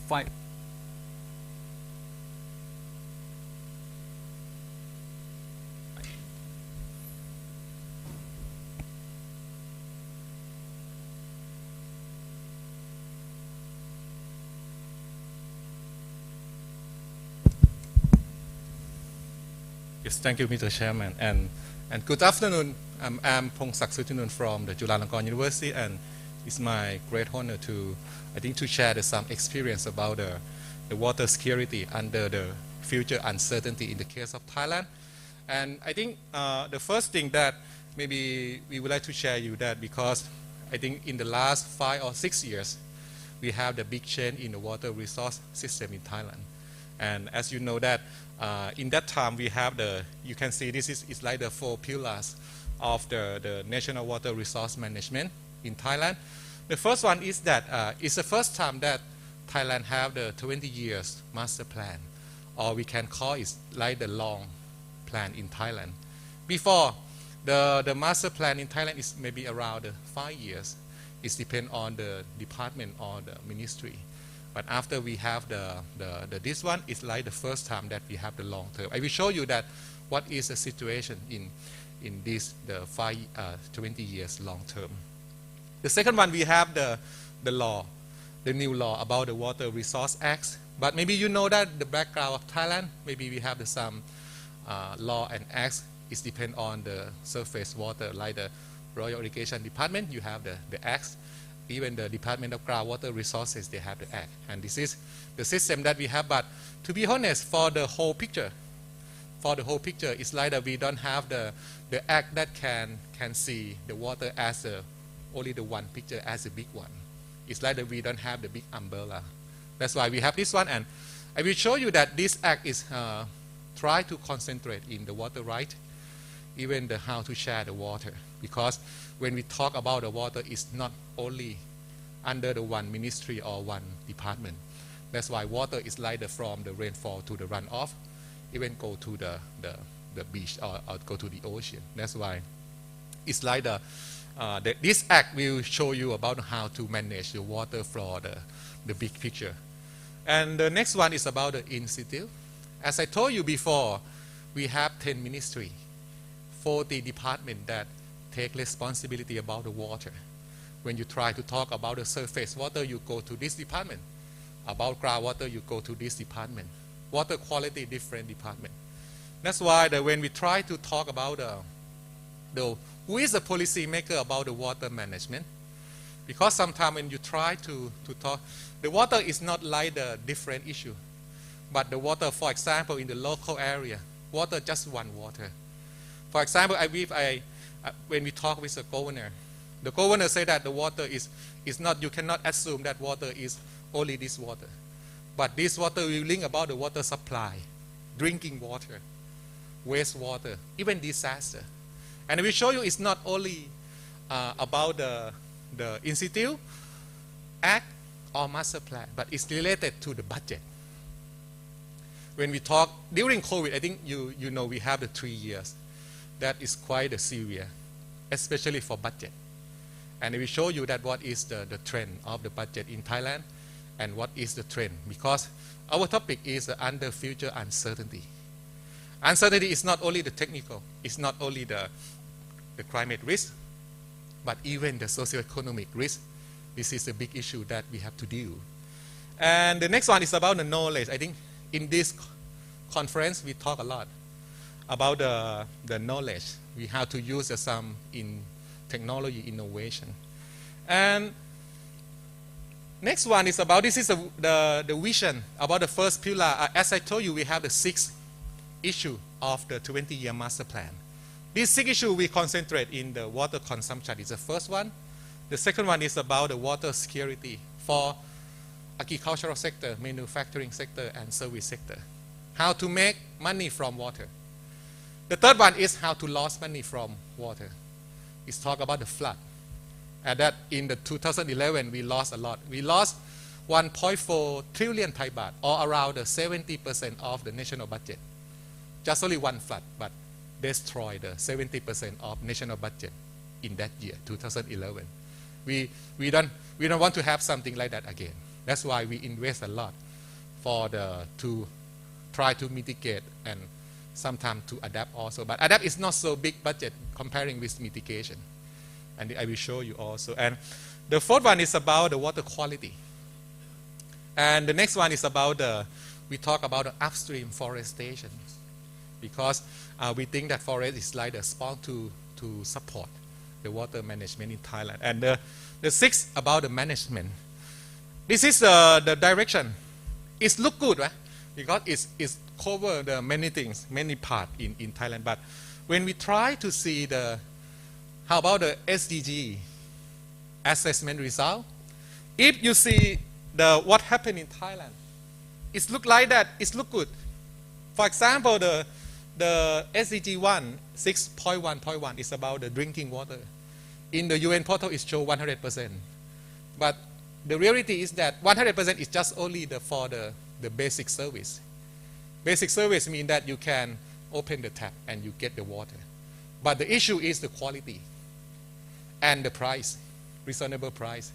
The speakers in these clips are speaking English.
5. Yes, thank you, Mr. Chairman, and good afternoon. I'm Pongsak Sutinun from the Chulalongkorn University, and it's my great honor to, to share some experience about the water security under the future uncertainty in the case of Thailand. And I think the first thing that maybe we would like to share you that because I think in the last 5 or 6 years, we have the big change in the water resource system in Thailand. And as you know that in that time we have you can see this is like the 4 pillars of the national water resource management in Thailand. The first one is that it's the first time that Thailand have the 20 years master plan, or we can call it like the long plan in Thailand. Before, the master plan in Thailand is maybe around 5 years. It depends on the department or the ministry. But after we have this one, it's like the first time that we have the long term. I will show you that what is the situation in this 20 years long term. The second one, we have the law, the new law about the Water Resource Acts. But maybe you know that the background of Thailand, maybe we have some law and acts. It depends on the surface water, like the Royal Irrigation Department, you have the acts. Even the Department of Groundwater Resources, they have the act. And this is the system that we have. But to be honest, for the whole picture, it's like that we don't have the act that can see the water as only the one picture as a big one. It's like that we don't have the big umbrella. That's why we have this one. And I will show you that this act is try to concentrate in the water right, even how to share the water. Because when we talk about the water, it's not only under the one ministry or one department. That's why water is like from the rainfall to the runoff, even go to the beach or go to the ocean. That's why it's like this act will show you about how to manage the water for the big picture. And the next one is about the institute. As I told you before, we have 10 ministries, 40 departments that take responsibility about the water. When you try to talk about the surface water, you go to this department. About groundwater, you go to this department. Water quality, different department. That's why when we try to talk about who is the policy maker about the water management, because sometimes when you try to talk, the water is not like the different issue, but the water, for example, in the local area, water just one water. For example, when we talk with the governor said that the water is not, you cannot assume that water is only this water. But this water will link about the water supply, drinking water, wastewater, even disaster. And we show you it's not only about the institute, act, or master plan, but it's related to the budget. When we talk, during COVID, I think you know we have the 3 years. That is quite severe, especially for budget. And we show you that what is the trend of the budget in Thailand and what is the trend. Because our topic is under future uncertainty. Uncertainty is not only the technical, it's not only the climate risk, but even the socio-economic risk. This is a big issue that we have to deal. And the next one is about the knowledge. I think in this conference we talk a lot about the knowledge. We have to use some in technology innovation. And next one is about, this is the vision about the first pillar. As I told you, we have the 6 issue of the 20-year master plan. These 6 issues we concentrate in the water consumption is the first one. The second one is about the water security for agricultural sector, manufacturing sector, and service sector. How to make money from water. The third one is how to lose money from water. It's talk about the flood. And that in the 2011, we lost a lot. We lost 1.4 trillion Thai baht, or around 70% of the national budget. Just only one flood, but destroyed 70% of national budget in that year, 2011. We don't want to have something like that again. That's why we invest a lot to try to mitigate and sometimes to adapt also. But adapt is not so big budget comparing with mitigation. And I will show you also. And the fourth one is about the water quality. And the next one is about we talk about the upstream forestation. Because we think that forest is like a spawn to support the water management in Thailand. And the sixth about the management. This is the direction. It looks good, right? Because it's cover the many things, many parts in Thailand. But when we try to see how about the SDG assessment result, if you see what happened in Thailand, it look like that. It look good. For example, the SDG 1 6.1.1 is about the drinking water. In the UN portal, it shows 100%. But the reality is that 100% is just only for the basic service. Basic service means that you can open the tap and you get the water. But the issue is the quality and the price, reasonable price.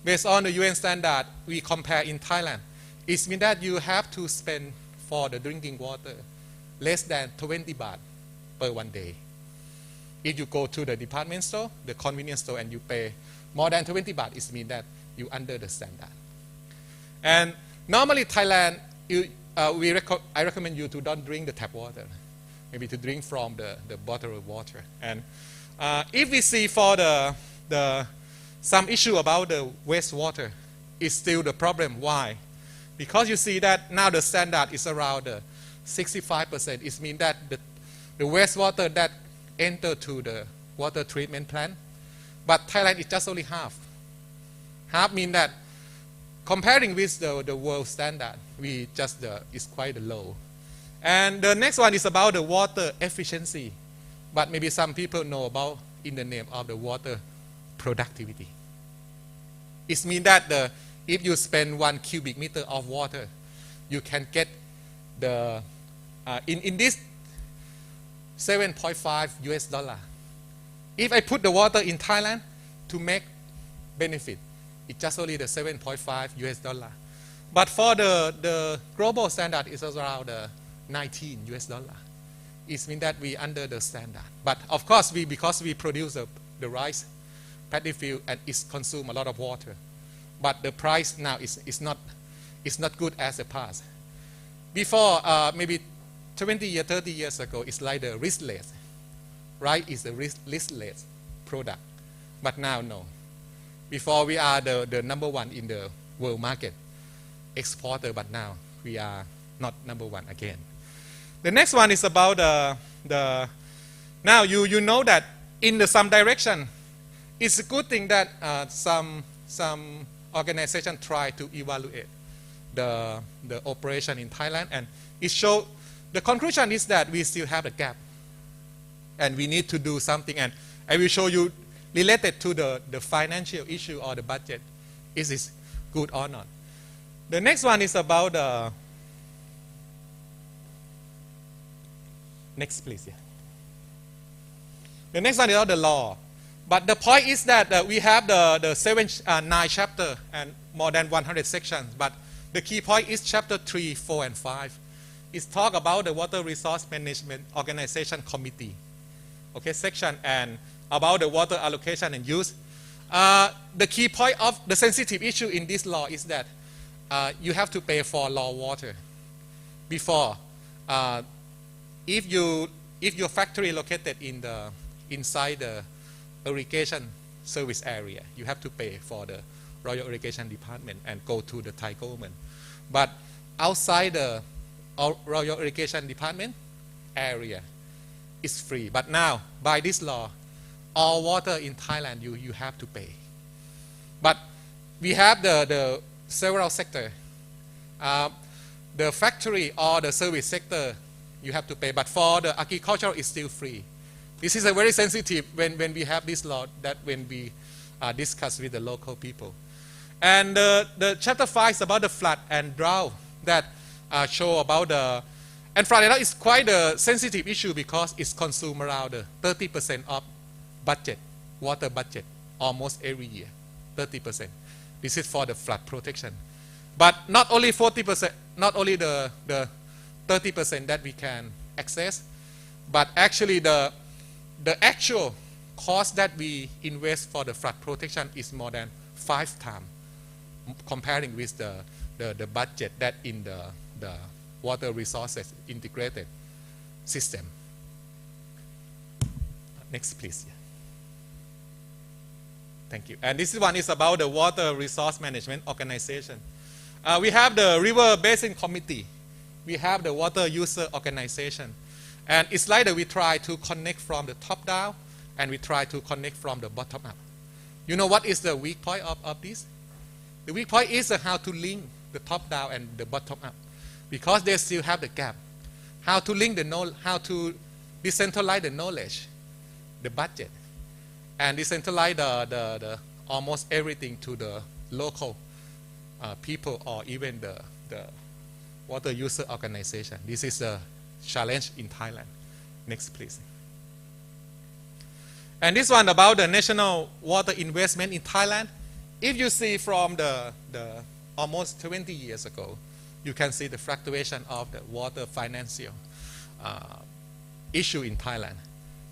Based on the UN standard, we compare in Thailand. It means that you have to spend for the drinking water less than 20 baht per 1 day. If you go to the department store, the convenience store, and you pay more than 20 baht, it means that you under the standard. And normally Thailand, I recommend you to don't drink the tap water, maybe to drink from the bottled water. And if we see for some issue about the wastewater, it's still the problem. Why? Because you see that now the standard is around 65%. It means that the wastewater that enter to the water treatment plant, but Thailand is just only half. Half means that comparing with the world standard, we just is quite low. And the next one is about the water efficiency, but maybe some people know about in the name of the water productivity. It means that if you spend 1 cubic meter of water, you can get in this 7.5 US dollar. If I put the water in Thailand to make benefit, it's just only the 7.5 US dollar. But for the global standard, it's around 19 US dollar. It means that we under the standard. But of course, because we produce the rice, paddy field, and it consumes a lot of water. But the price now is not good as the past. Before, maybe 20 years, 30 years ago, it's like the riskless. Rice is the riskless product. But now, no. Before, we are the #1 in the world market exporter, but now we are not #1 again. The next one is about now you know that in some direction, it's a good thing that some organization try to evaluate the operation in Thailand, and it shows the conclusion is that we still have a gap, and we need to do something. And I will show you related to the financial issue or the budget, is it good or not. The next one is about next please. Yeah. The next one is about the law. But the point is that we have the 9 chapter and more than 100 sections. But the key point is chapter 3, 4, and 5. It's talk about the Water Resource Management Organization Committee, okay, section, and about the water allocation and use. The key point of the sensitive issue in this law is that you have to pay for raw water. Before, if your factory located inside the irrigation service area, you have to pay for the Royal Irrigation Department and go to the Thai government. But outside the Royal Irrigation Department area, it's free. But now, by this law, all water in Thailand, you have to pay. But we have the several sector. The factory or the service sector, you have to pay. But for the agriculture, it's still free. This is a very sensitive when we have this law, that when we discuss with the local people. And the chapter 5 is about the flood and drought, that show about and flood and drought is quite a sensitive issue because it's consumed around 30% of budget, water budget, almost every year, 30%. This is for the flood protection. But not only 40%, not only the 30% that we can access, but actually the actual cost that we invest for the flood protection is more than 5 times comparing with the budget that in the water resources integrated system. Next, please. Yeah. Thank you. And this one is about the Water Resource Management Organization. We have the River Basin Committee. We have the Water User Organization. And it's like that we try to connect from the top down and we try to connect from the bottom up. You know what is the weak point of this? The weak point is how to link the top down and the bottom up, because they still have the gap. How to link the knowledge, how to decentralize the knowledge, the budget, and decentralize the almost everything to the local people or even the water user organization. This is a challenge in Thailand. Next, please. And this one about the national water investment in Thailand. If you see from the almost 20 years ago, you can see the fluctuation of the water financial issue in Thailand.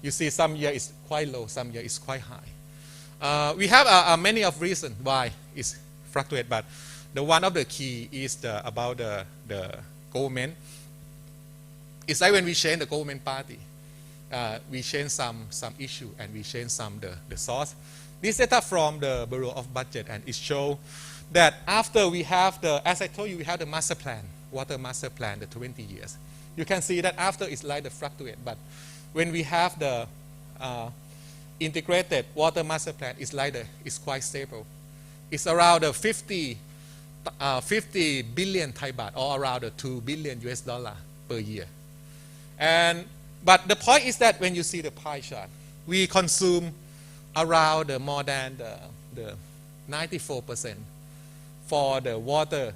You see some year is quite low, some year is quite high. We have many of reasons why it's fluctuate, but the one of the key is about the government. It's like when we change the government party, we change some issue and we change some the source. This data from the Bureau of Budget, and it shows that after we have as I told you, we have the master plan, water master plan, the 20 years. You can see that after it's like the fluctuate, but when we have the integrated water master plan, it's like it's quite stable. It's around the 50 billion Thai baht, or around the $2 billion per year. But the point is that when you see the pie chart, we consume around more than the 94% for the water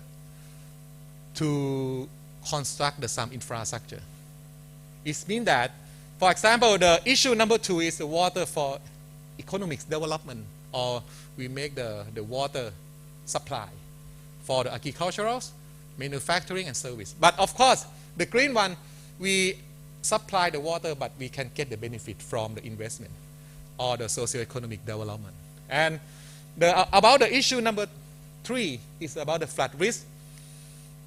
to construct some infrastructure. It means that, for example, the issue number 2 is the water for economic development, or we make the water supply for the agricultural, manufacturing, and service. But of course, the green one, we supply the water, but we can get the benefit from the investment or the socio-economic development. And about the issue number 3 is about the flood risk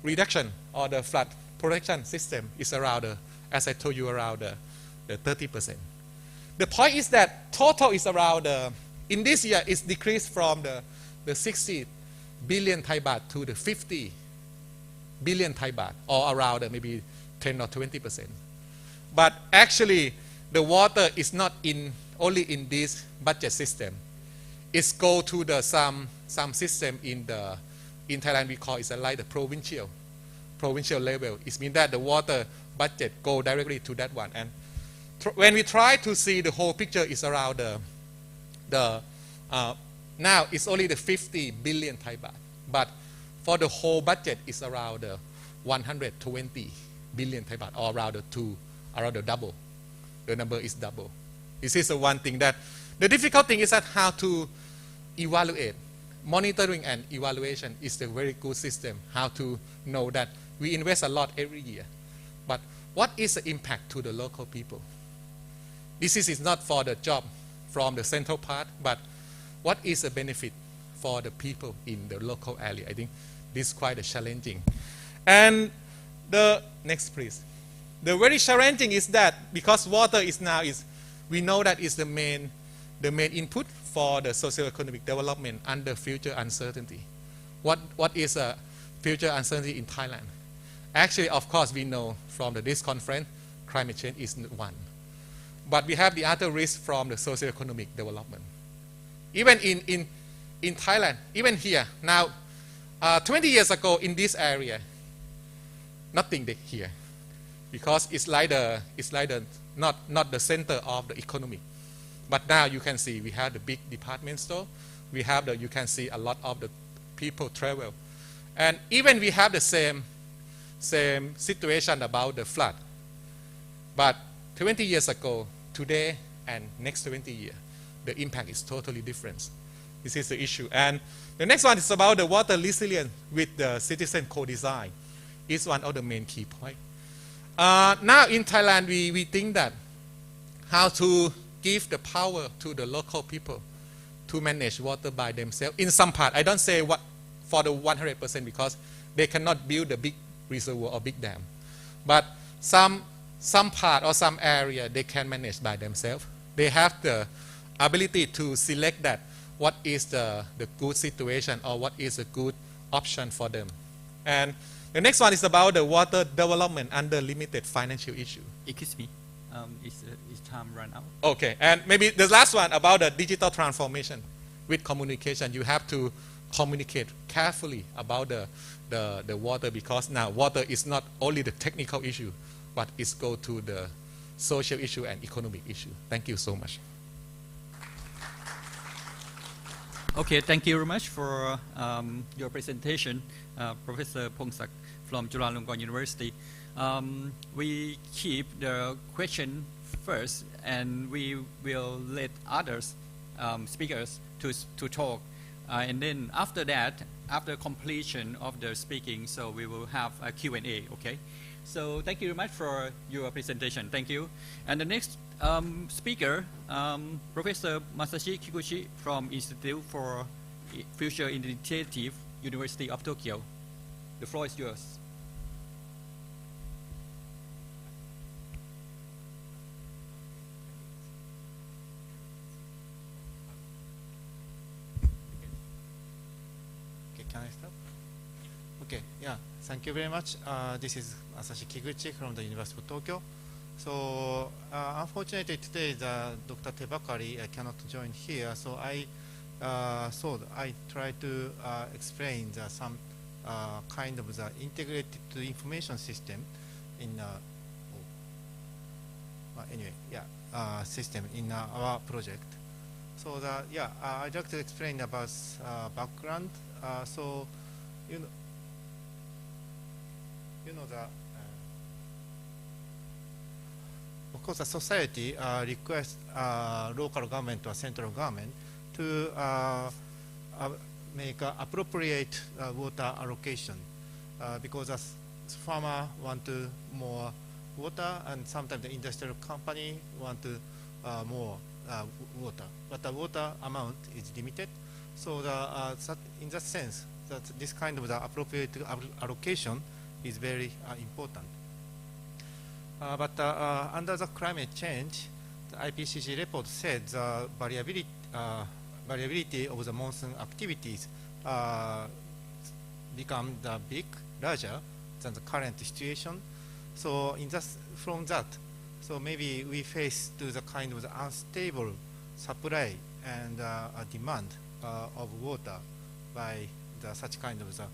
reduction, or the flood protection system is around, as I told you, around the 30%. The point is that total is around, in this year, it's decreased from the 60 billion Thai baht to the 50 billion Thai baht, or around maybe 10 or 20%. But actually, the water is not only in this budget system. It's go to some system in Thailand. We call it like the provincial level. It means that the water budget go directly to that one. And when we try to see the whole picture, is around now it's only the 50 billion Thai baht. But for the whole budget, it's around 120 billion Thai baht, or around the double. The number is double. This is the one thing that the difficult thing is that how to evaluate. Monitoring and evaluation is a very good system. How to know that we invest a lot every year, but what is the impact to the local people? This is not for the job from the central part, but what is the benefit for the people in the local area? I think this is quite challenging. And the next, please. The very challenging is that because water is we know that is the main input for the socio-economic development under future uncertainty. What is a future uncertainty in Thailand? Actually, of course, we know from this conference, climate change is one. But we have the other risk from the socio-economic development. Even in Thailand, even here, now, 20 years ago in this area, nothing here. Because it's like not the center of the economy. But now you can see we have the big department store. We have you can see a lot of the people travel. And even we have the same situation about the flood. But 20 years ago, today, and next 20 years, the impact is totally different. This is the issue. And the next one is about the water resilience with the citizen co-design. It's one of the main key points. Now in Thailand, we think that how to give the power to the local people to manage water by themselves. In some part, I don't say what for the 100% because they cannot build a big reservoir or big dam. But some part or some area they can manage by themselves. They have the ability to select that what is the good situation or what is a good option for them. And the next one is about the water development under limited financial issue. Excuse me, is time run out? Okay, and maybe the last one about the digital transformation with communication. You have to communicate carefully about the water because now water is not only the technical issue, but it's go to the social issue and economic issue. Thank you so much. Okay, thank you very much for your presentation, Professor Pongsak from Chulalongkorn University. We keep the question first, and we will let others speakers to talk, and then after that, after completion of the speaking, so we will have a Q&A. Okay, so thank you very much for your presentation. Thank you. And the next speaker, Professor Masashi Kikuchi from Institute for Future Initiative, University of Tokyo. The floor is yours. Okay, can I start? Okay, yeah, thank you very much. This is Masashi Kikuchi from the University of Tokyo. So unfortunately today Dr. Tebakari cannot join here, so I try to explain some kind of the integrated information system in system in our project. So I'd like to explain about background. So you know the of course, the society requests local government or central government to make appropriate water allocation because as farmer want to more water, and sometimes the industrial company want to more water, but the water amount is limited. So in that sense, that this kind of the appropriate allocation is very important. But under the climate change, the IPCC report said the variability of the monsoon activities become larger than the current situation. So from that, so maybe we face to the kind of the unstable supply and demand of water by such kind of the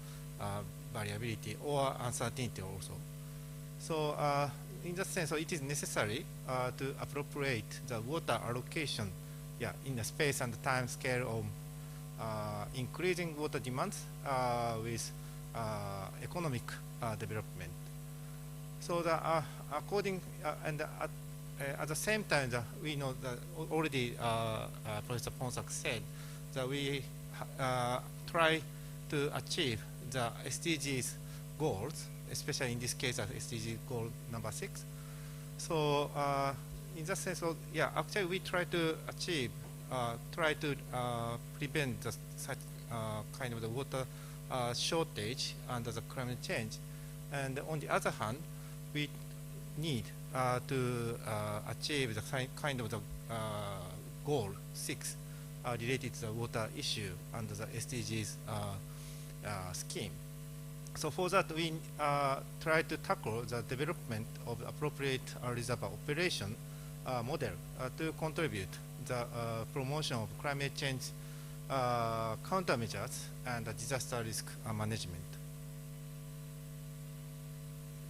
variability or uncertainty also. So in that sense, so it is necessary to appropriate the water allocation in the space and time scale of increasing water demands with economic development. So according and at the same time, we know that already Professor Pongsak said that we try to achieve the SDGs goals, especially in this case, SDG goal number 6. So in that sense, so actually we try to achieve, prevent such kind of the water shortage under the climate change. And on the other hand, we need to achieve the kind of the goal 6 related to the water issue under the SDGs scheme. So for that, we try to tackle the development of appropriate reservoir operation model to contribute the promotion of climate change countermeasures and disaster risk management.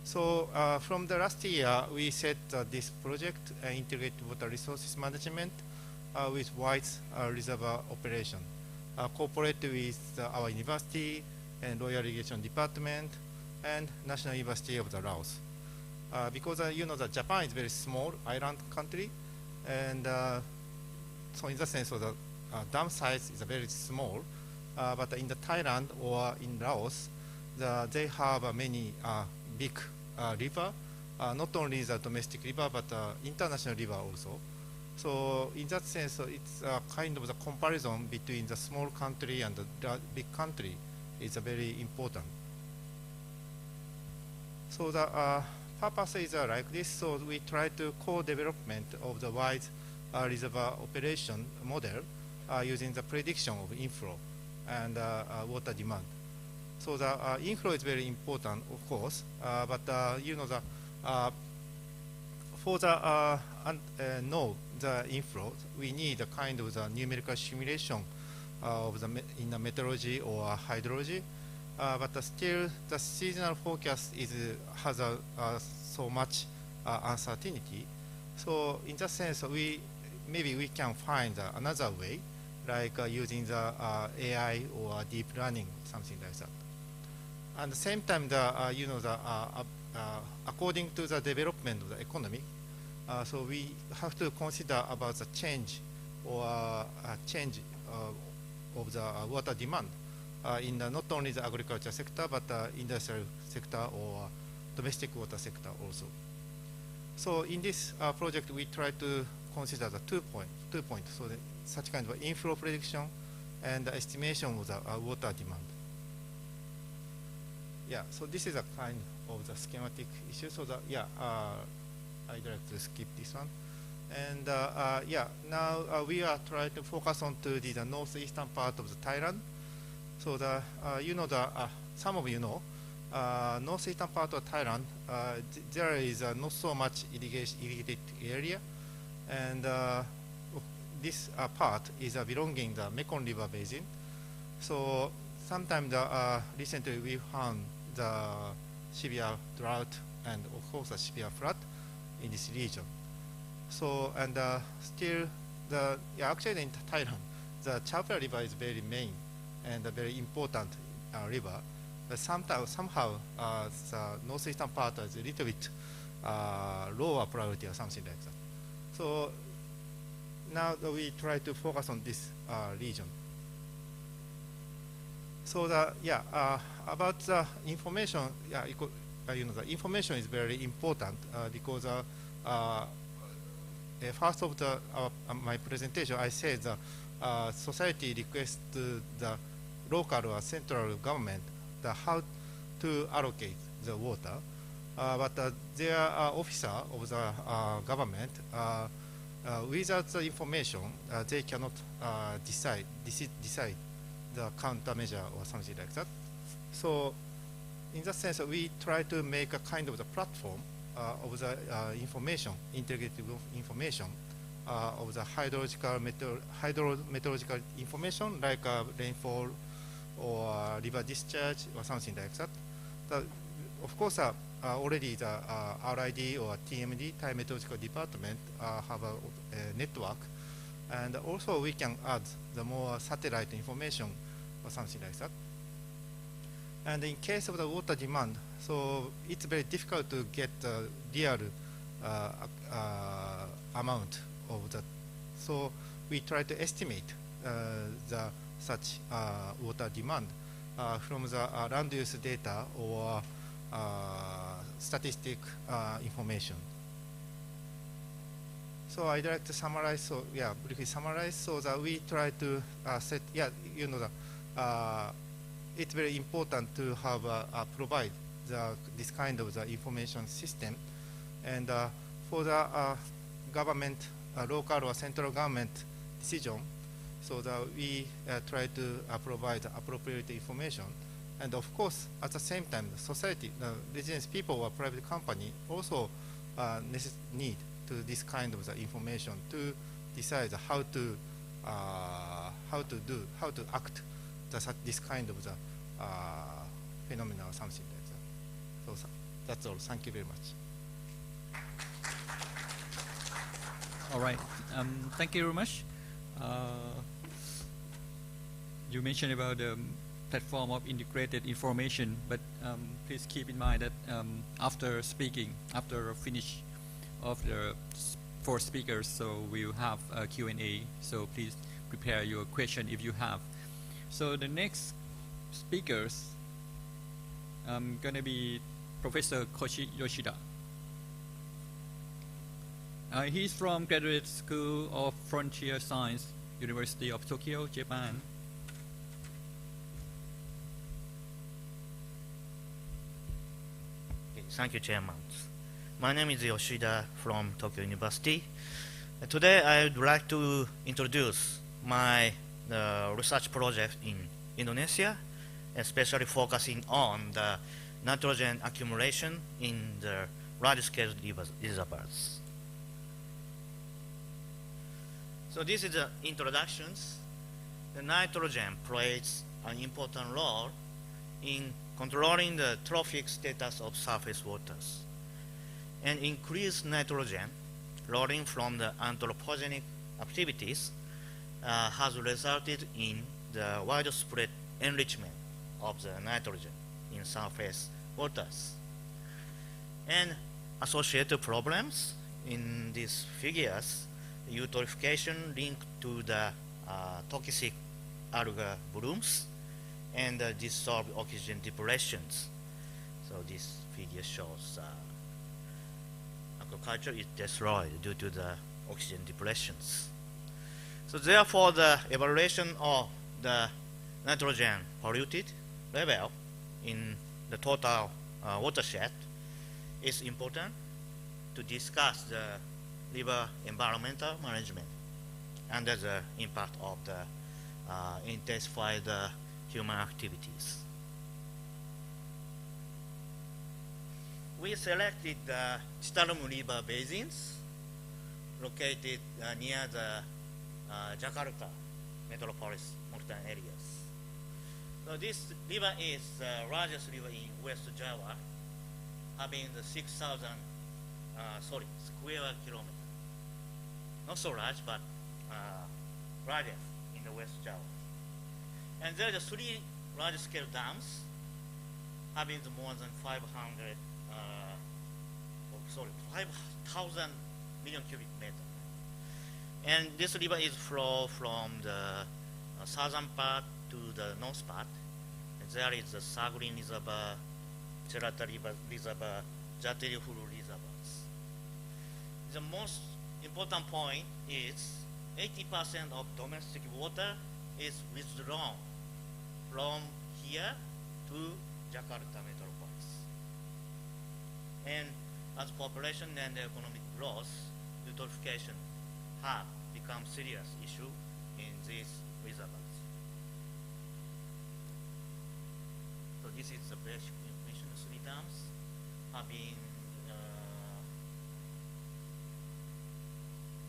So from the last year, we set this project, integrated water resources management with wise reservoir operation, cooperate with our university and Royal Irrigation Department and National University of the Laos. Because you know that Japan is very small island country, and so in that sense, so dam size is very small, but in the Thailand or in Laos, they have many big river, not only the domestic river, but international river also. So in that sense, it's kind of the comparison between the small country and the big country is very important. So the purpose is like this. So we try to co-development of the wide reservoir operation model using the prediction of inflow and water demand. So the inflow is very important, of course, but you know the for the know the inflow, we need a kind of the numerical simulation of the in the meteorology or hydrology. But still, the seasonal forecast has so much uncertainty. So in that sense, maybe we can find another way, like using the AI or deep learning, something like that. At the same time, you know, according to the development of the economy, so we have to consider about the change or change of the water demand in not only the agriculture sector, but industrial sector or domestic water sector also. So in this project, we try to consider the 2 points. So such kind of inflow prediction and the estimation of the water demand. Yeah, so this is a kind of the schematic issue. So that, yeah, I'd like to skip this one. And yeah, now we are trying to focus on to the northeastern part of the Thailand. So the you know some of you know northeastern part of Thailand, there is not so much irrigated area, and this part is belonging the Mekong River basin. So sometimes recently we found the severe drought and of course a severe flood in this region. So and still actually in Thailand, the Chao River is very main and a very important river. But somehow the northeastern part is a little bit lower priority or something like that. So now we try to focus on this region. So about the information, you know, the information is very important because first of my presentation, I said the society requests the local or central government how to allocate the water, but their officer of the government, without the information, they cannot decide the countermeasure or something like that. So in that sense, we try to make a kind of the platform of the information, integrated information of the hydrometeorological information like rainfall or river discharge or something like that. Of course, already the RID or TMD, Thai Meteorological Department, have a network, and also we can add the more satellite information or something like that. And in case of the water demand, so it's very difficult to get the real amount of that. So we try to estimate such water demand from the land use data or statistic information. So I'd like to summarize. So briefly summarize. So that we try to set. You know it's very important to have provide this kind of the information system, and for the government, local or central government decision, so that we try to provide appropriate information. And of course, at the same time, the society, the residents, people or private company also need to this kind of the information to decide how to act this kind of the phenomena or something like that. So that's all. Thank you very much. All right. Thank you very much. You mentioned about the platform of integrated information, but please keep in mind that after finish of the 4 speakers, so we'll have a Q&A. So please prepare your question if you have. So the next speakers gonna be Professor Koshi Yoshida. He's from Graduate School of Frontier Science, University of Tokyo, Japan. Thank you, Chairman. My name is Yoshida from Tokyo University. Today I would like to introduce my research project in Indonesia, especially focusing on the nitrogen accumulation in the large-scale reservoirs. So this is the introductions. The nitrogen plays an important role in controlling the trophic status of surface waters. And increased nitrogen loading from the anthropogenic activities has resulted in the widespread enrichment of the nitrogen in surface waters. And associated problems in these figures, eutrophication linked to the toxic algal blooms and dissolved oxygen depressions. So this figure shows aquaculture is destroyed due to the oxygen depressions. So therefore, the evaluation of the nitrogen polluted level in the total watershed is important to discuss the river environmental management under the impact of the intensified human activities. We selected the Citarum River basins located near the Jakarta metropolis areas. So this river is the largest river in West Java, having the 6,000 square kilometers. Not so large, but largest in the West Java. And there are 3 large-scale dams having more than 5,000 million cubic meters. And this river is flow from the southern part to the north part. And there is the Sagrin Reservoir, Cherata Reservoir, Jatiri-Hulu reservoirs. The most important point is 80% of domestic water is withdrawn from here to Jakarta metropolis. And as population and economic growth, eutrophication have become serious issue in these reservoirs. So this is the basic information. 3 dams have been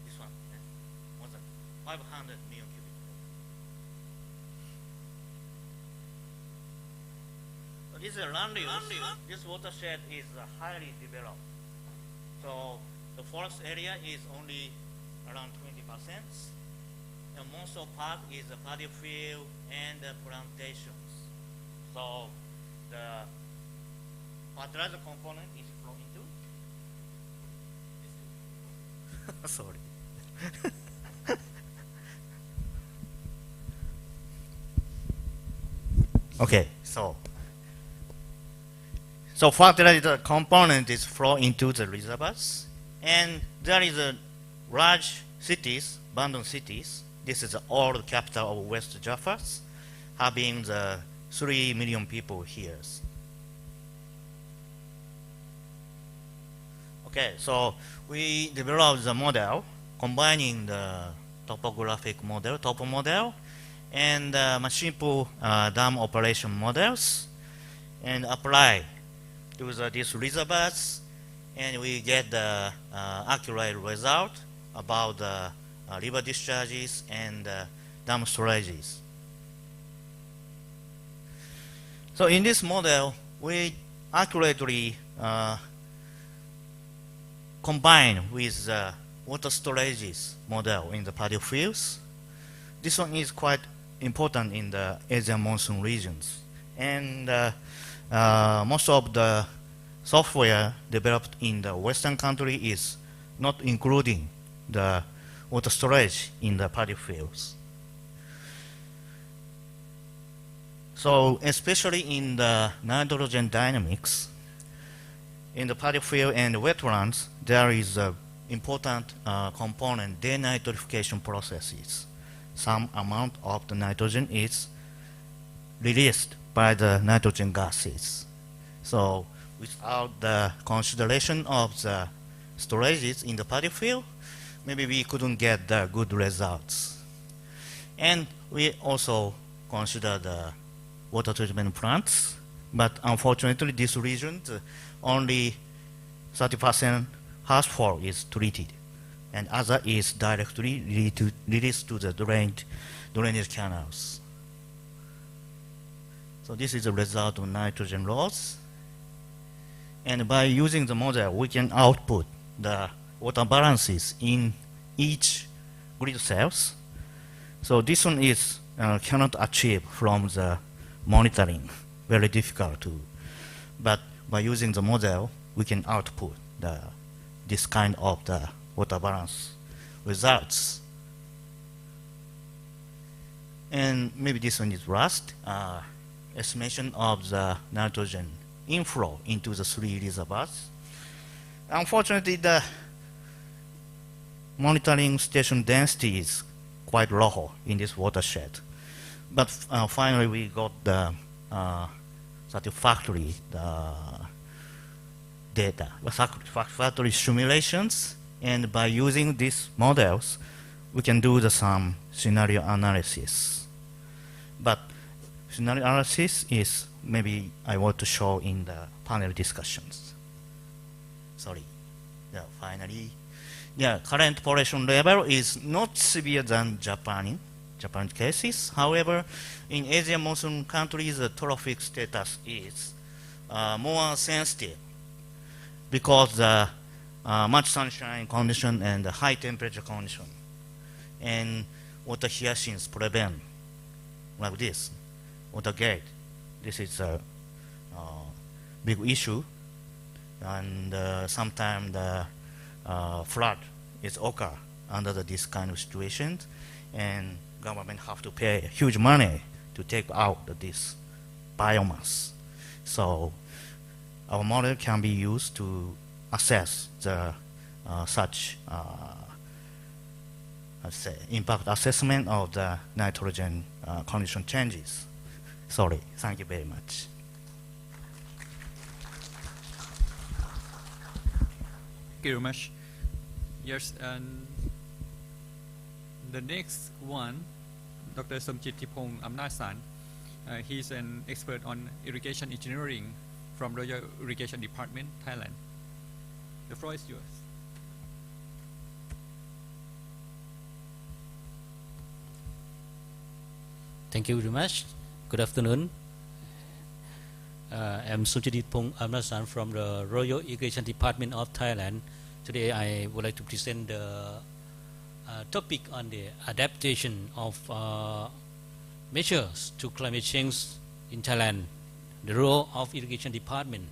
this one, more than 500 million cubic meters. So this is a land use. This watershed is highly developed. So the forest area is only around 20%, and most of part is the paddy field and the plantations. So the fertilizer component is flowing into. Sorry. Okay, so fertilizer component is flow into the reservoirs, and there is a large cities, abandoned cities. This is the old capital of West Java, having the 3 million people here. Okay, so we developed the model combining the topographic model, topo model, and machine pool dam operation models, and apply to these reservoirs, and we get the accurate result about the river discharges and dam storages. So in this model, we accurately combine with the water storages model in the paddy fields. This one is quite important in the Asian monsoon regions. And most of the software developed in the Western country is not including the water storage in the paddy fields. So especially in the nitrogen dynamics, in the paddy field and wetlands, there is an important component, denitrification processes. Some amount of the nitrogen is released by the nitrogen gases. So without the consideration of the storages in the paddy field, maybe we couldn't get the good results. And we also consider the water treatment plants, but unfortunately this region, only 30% household is treated, and other is directly released to the drainage canals. So this is the result of nitrogen loss. And by using the model, we can output the water balances in each grid cells. So this one is cannot achieve from the monitoring, very difficult to. But by using the model, we can output this kind of the water balance results. And maybe this one is last, estimation of the nitrogen inflow into the 3 reservoirs. Unfortunately, the monitoring station density is quite low in this watershed. But finally, we got the satisfactory data, satisfactory simulations, and by using these models, we can do some scenario analysis. But scenario analysis is maybe I want to show in the panel discussions. Sorry. Yeah, finally, yeah, current population level is not severe than Japan cases. However, in Asian monsoon countries, the trophic status is more sensitive because the much sunshine condition and the high temperature condition, and water hyacinths prevent like this, water gate. This is a big issue, and sometimes the flood is occur under this kind of situations, and government have to pay huge money to take out this biomass. So our model can be used to assess the such let's say impact assessment of the nitrogen condition changes. Sorry, thank you very much. Thank you very much. Yes, and the next one, Dr. Somchitthipong Amnasan. He's an expert on irrigation engineering from Royal Irrigation Department, Thailand. The floor is yours. Thank you very much. Good afternoon. I'm Somchitthipong Amnasan from the Royal Irrigation Department of Thailand. Today I would like to present the topic on the adaptation of measures to climate change in Thailand, the role of Irrigation Department.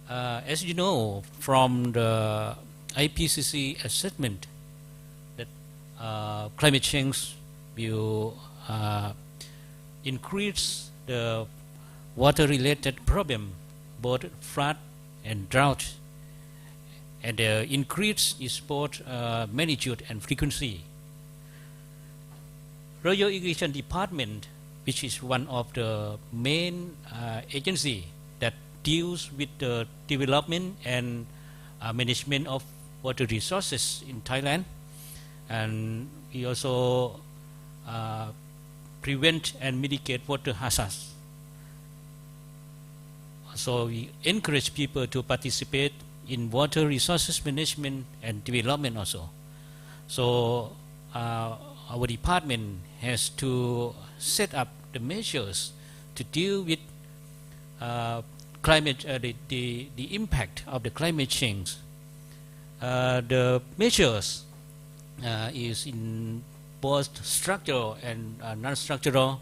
As you know from the IPCC assessment that climate change will increase the water-related problem, both flood and drought, and the increase is both magnitude and frequency. Royal Irrigation Department, which is one of the main agency that deals with the development and management of water resources in Thailand, and we also prevent and mitigate water hazards. So we encourage people to participate in water resources management and development also. So our department has to set up the measures to deal with climate, the impact of the climate change. The measures is in both structural and non-structural.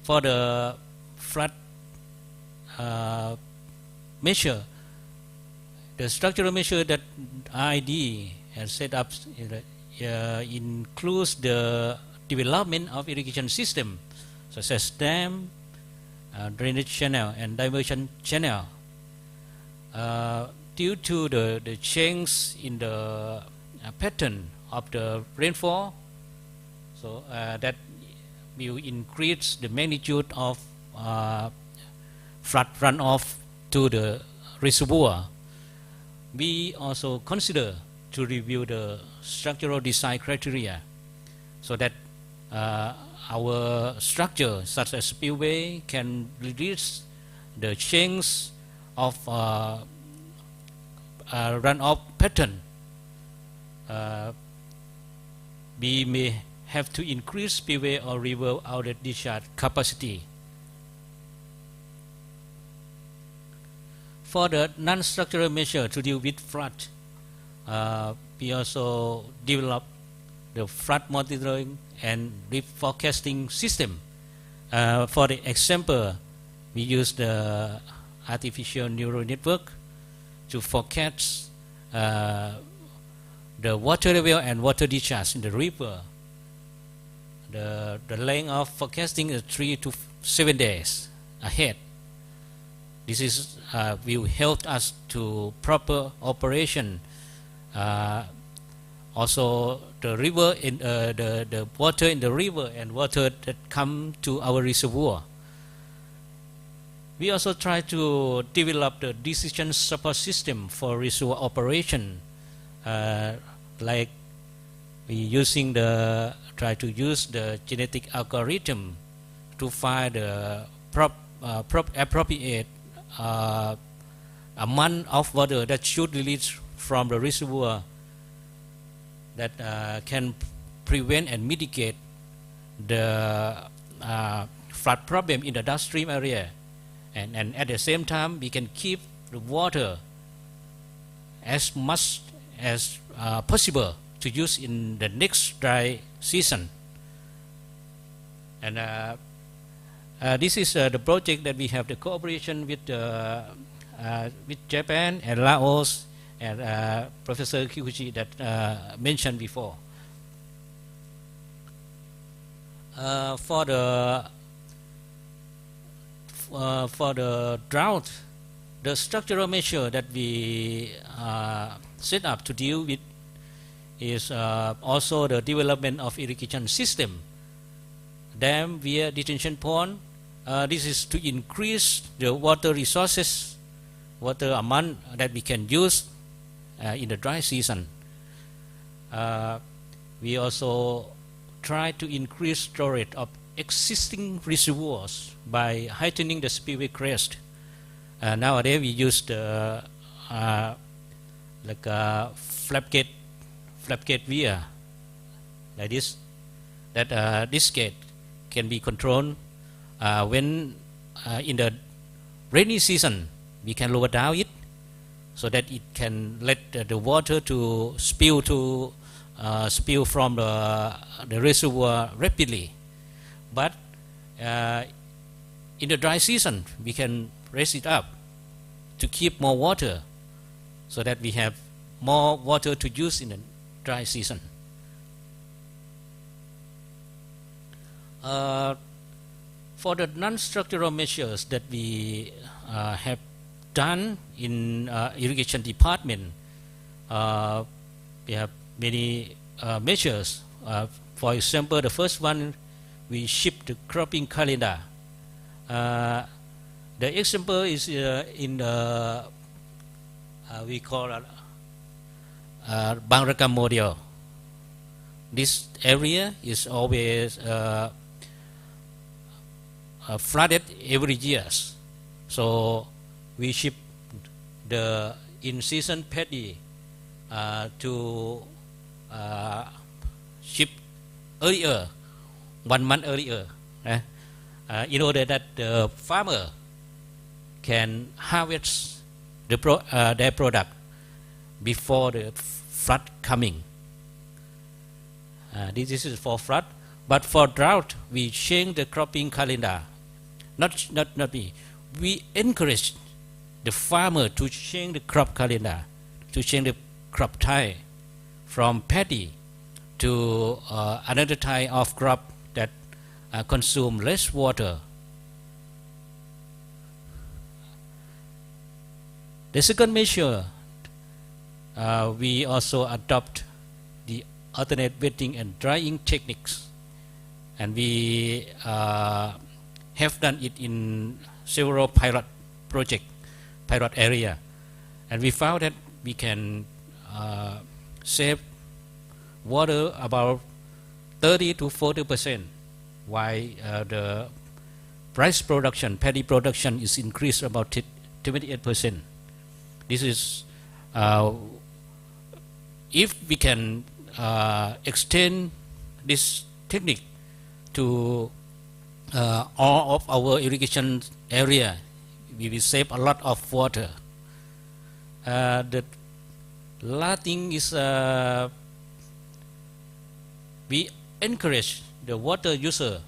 For the flood measure, the structural measure that ID has set up includes the development of irrigation system, such as dam, drainage channel, and diversion channel. Due to the change in the pattern of the rainfall, so that will increase the magnitude of flood runoff to the reservoir. We also consider to review the structural design criteria so that our structure, such as spillway, can reduce the change of runoff pattern. We may have to increase spillway or river outlet discharge capacity. For the non-structural measure to deal with flood, we also develop the flood monitoring and reforecasting system. For the example, we use the artificial neural network to forecast the water level and water discharge in the river. The length of forecasting is 3 to 7 days ahead. This is will help us to proper operation. Also, the river in the water in the river and water that come to our reservoir. We also try to develop the decision support system for reservoir operation, like we try to use the genetic algorithm to find the appropriate amount of water that should release from the reservoir that can prevent and mitigate the flood problem in the downstream area, and at the same time we can keep the water as much as possible to use in the next dry season. And this is the project that we have the cooperation with Japan and Laos and Professor Kikuchi that mentioned before. For the drought, the structural measure that we set up to deal with is also the development of irrigation system, dam via detention pond. This is to increase the water resources, water amount that we can use in the dry season. We also try to increase storage of existing reservoirs by heightening the spillway crest. Nowadays we use the flap gate via like this, that this gate can be controlled when in the rainy season we can lower down it so that it can let the water to spill from the reservoir rapidly. But in the dry season we can raise it up to keep more water so that we have more water to use in the dry season. For the non-structural measures that we have done in irrigation department, we have many measures. For example, the first one, we ship the cropping calendar. The example is in the we call Bangrakam model. This area is always flooded every year, so we ship the in-season paddy to ship earlier, 1 month earlier, in order that the farmer can harvest their product before the flood coming. This is for flood, but for drought we change the cropping calendar. Not me. We encourage the farmer to change the crop calendar, to change the crop type from paddy to another type of crop that consume less water. The second measure, we also adopt the alternate wetting and drying techniques, and we have done it in several pilot area, and we found that we can save water about 30 to 40%, while the paddy production is increased about 28%. This is if we can extend this technique to all of our irrigation area, we will save a lot of water. The last thing is we encourage the water user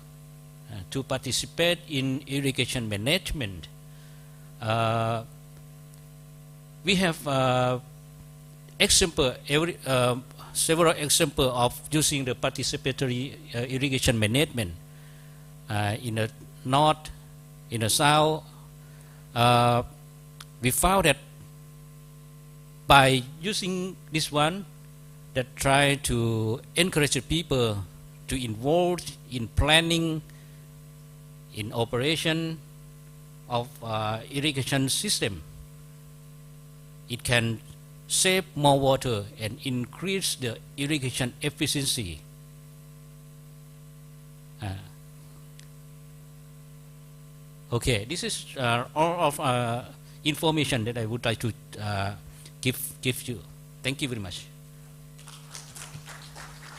to participate in irrigation management. We have several examples of using the participatory irrigation management in the north, in the south. We found that by using this one, that try to encourage the people to involve in planning, in operation of irrigation system, it can save more water and increase the irrigation efficiency. Okay, this is all of information that I would like to give you. Thank you very much.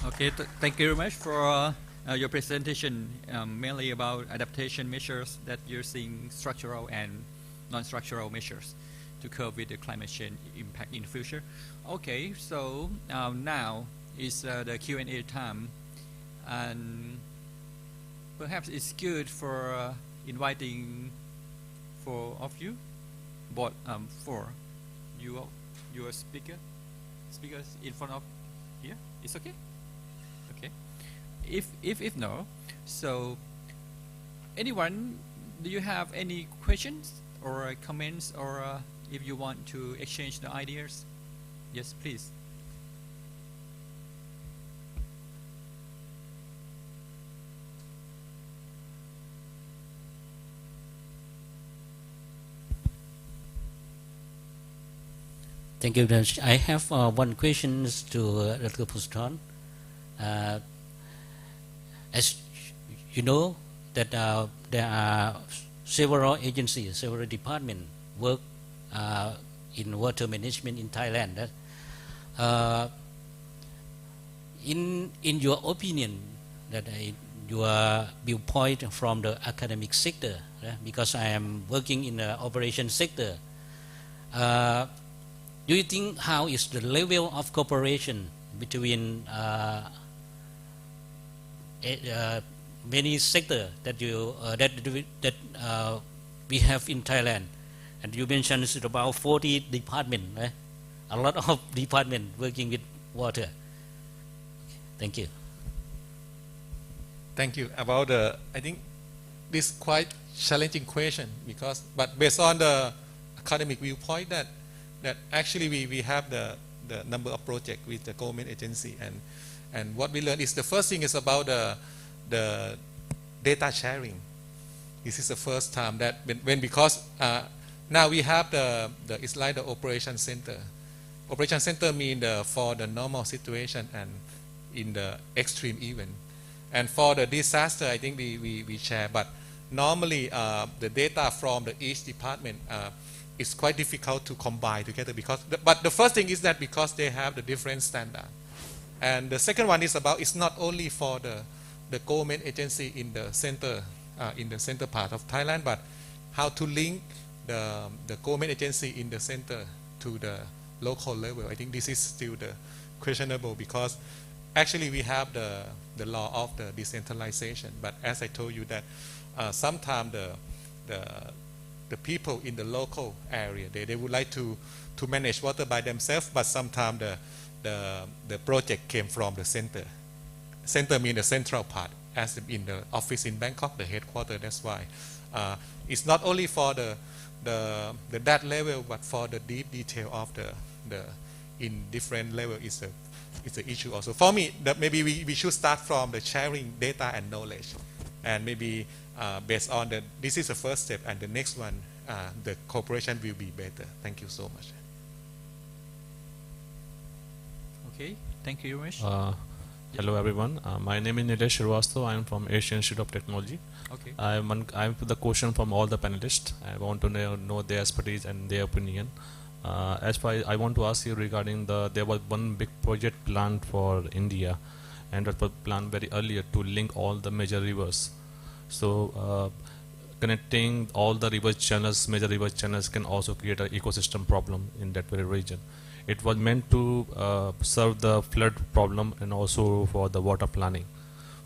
Okay, thank you very much for your presentation, mainly about adaptation measures that you're seeing, structural and non-structural measures to cope with the climate change impact in the future. Okay, so now is the Q&A time, and perhaps it's good for inviting four of you, but four, your speakers in front of here. It's okay. Okay. If no, so anyone, do you have any questions or comments, or if you want to exchange the ideas? Yes, please. Thank you very much. I have one question to Dr. Puston. As you know, that there are several agencies, several departments work in water management in Thailand. In your opinion, your viewpoint from the academic sector, because I am working in the operation sector, do you think how is the level of cooperation between many sectors that we have in Thailand? And you mentioned it's about 40 departments, a lot of departments working with water. Thank you. Thank you. About I think this quite challenging question, because but based on the academic viewpoint that actually we have the number of projects with the government agency, and what we learned is the first thing is about the data sharing. This is the first time that when because now we have it's like the operation center. Operation center means for the normal situation and in the extreme event. And for the disaster, I think we share. But normally the data from each department is quite difficult to combine together, because but the first thing is that because they have the different standard. And the second one is about, it's not only for the government agency in the center part of Thailand, but how to link the government agency in the center to the local level. I think this is still the questionable, because actually we have the law of the decentralization, but as I told you that sometimes the people in the local area, they would like to manage water by themselves, but sometimes the project came from the center. center means the central part, as in the office in Bangkok, the headquarters. That's why it's not only for the that level, but for the deep detail of the in different level is an issue also. For me, that maybe we should start from the sharing data and knowledge, and maybe based on this is the first step, and the next one, the cooperation will be better. Thank you so much. Okay, thank you very much. Hello everyone, my name is Nilesh Srivastava. I am from Asian Institute of Technology. Okay. I have the question from all the panelists. I want to know their expertise and their opinion. As far as I want to ask you regarding there was one big project planned for India, and that was planned very earlier to link all the major rivers. So connecting all the river channels, major river channels, can also create an ecosystem problem in that very region. It was meant to serve the flood problem and also for the water planning.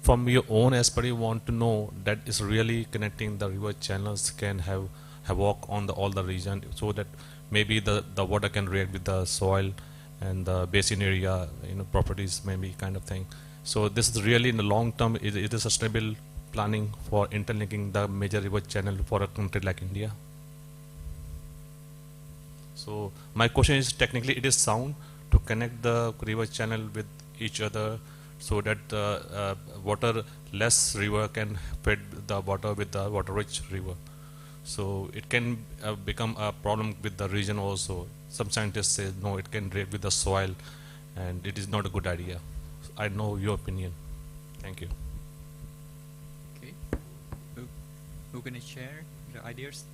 From your own aspect, you want to know that is really connecting the river channels can have work on all the region, so that maybe the water can react with the soil and the basin area, properties, maybe kind of thing. So this is really in the long term, it is a sustainable planning for interlinking the major river channel for a country like India. So my question is, technically it is sound to connect the river channel with each other, so that water less river can feed the water with the water rich river. So it can become a problem with the region also. Some scientists say no, it can react with the soil, and it is not a good idea. I know your opinion. Thank you. Okay. Who can share the ideas?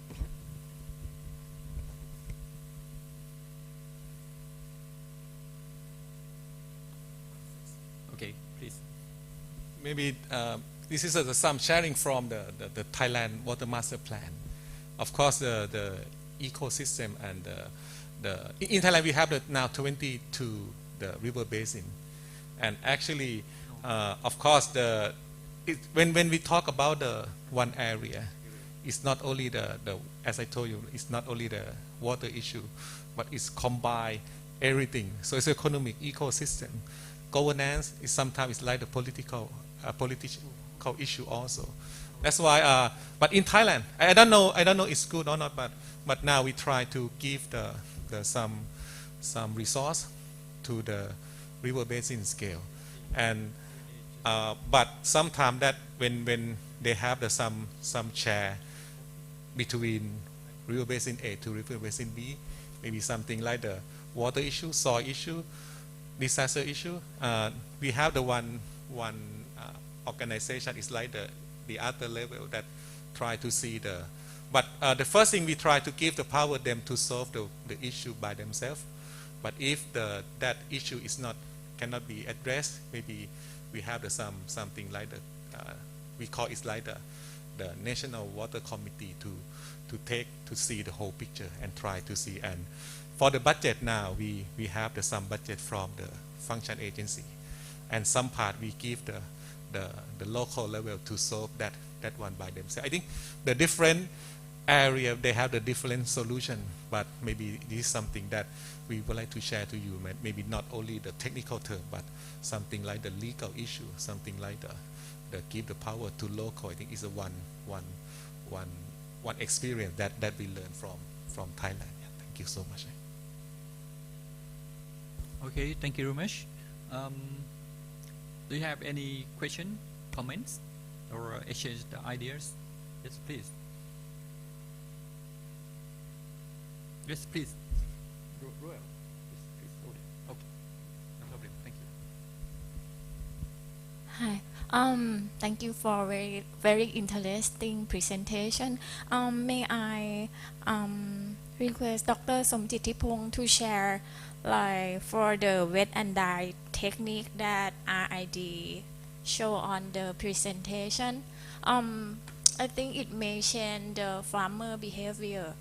Okay, please. Maybe this is some sharing from the Thailand Water Master Plan. Of course, the ecosystem and in Thailand we have now 22 the river basin, and actually, of course, when we talk about the one area, it's not only as I told you, it's not only the water issue, but it's combined everything. So it's economic ecosystem. Governance is sometimes like the political issue also. That's why. But in Thailand, I don't know it's good or not. But now we try to give some resource to the river basin scale, and but sometimes that when they have some share between river basin A to river basin B, maybe something like the water issue, soil issue, disaster issue. We have the one organization is like the other level that try to see but the first thing we try to give the power them to solve the issue by themselves. But if that issue cannot be addressed, maybe we have something like we call it like the National Water Committee to see the whole picture and try to see. And for the budget now, we have some budget from the function agency, and some part we give the local level to solve that one by themselves. I think the different area they have the different solution, but maybe this is something that we would like to share to you. Maybe not only the technical term, but something like the legal issue, something like the give the power to local. I think is a one experience that we learn from Thailand. Yeah, thank you so much. Okay, thank you very much. Do you have any question, comments, or exchange the ideas? Yes, please. Yes, please. Royal. Yes, please. Okay, no problem. Thank you. Hi. Thank you for very interesting presentation. May I request Dr. Somjitthipong to share, like, for the wet and dry technique that RID show on the presentation. I think it may change the farmer behavior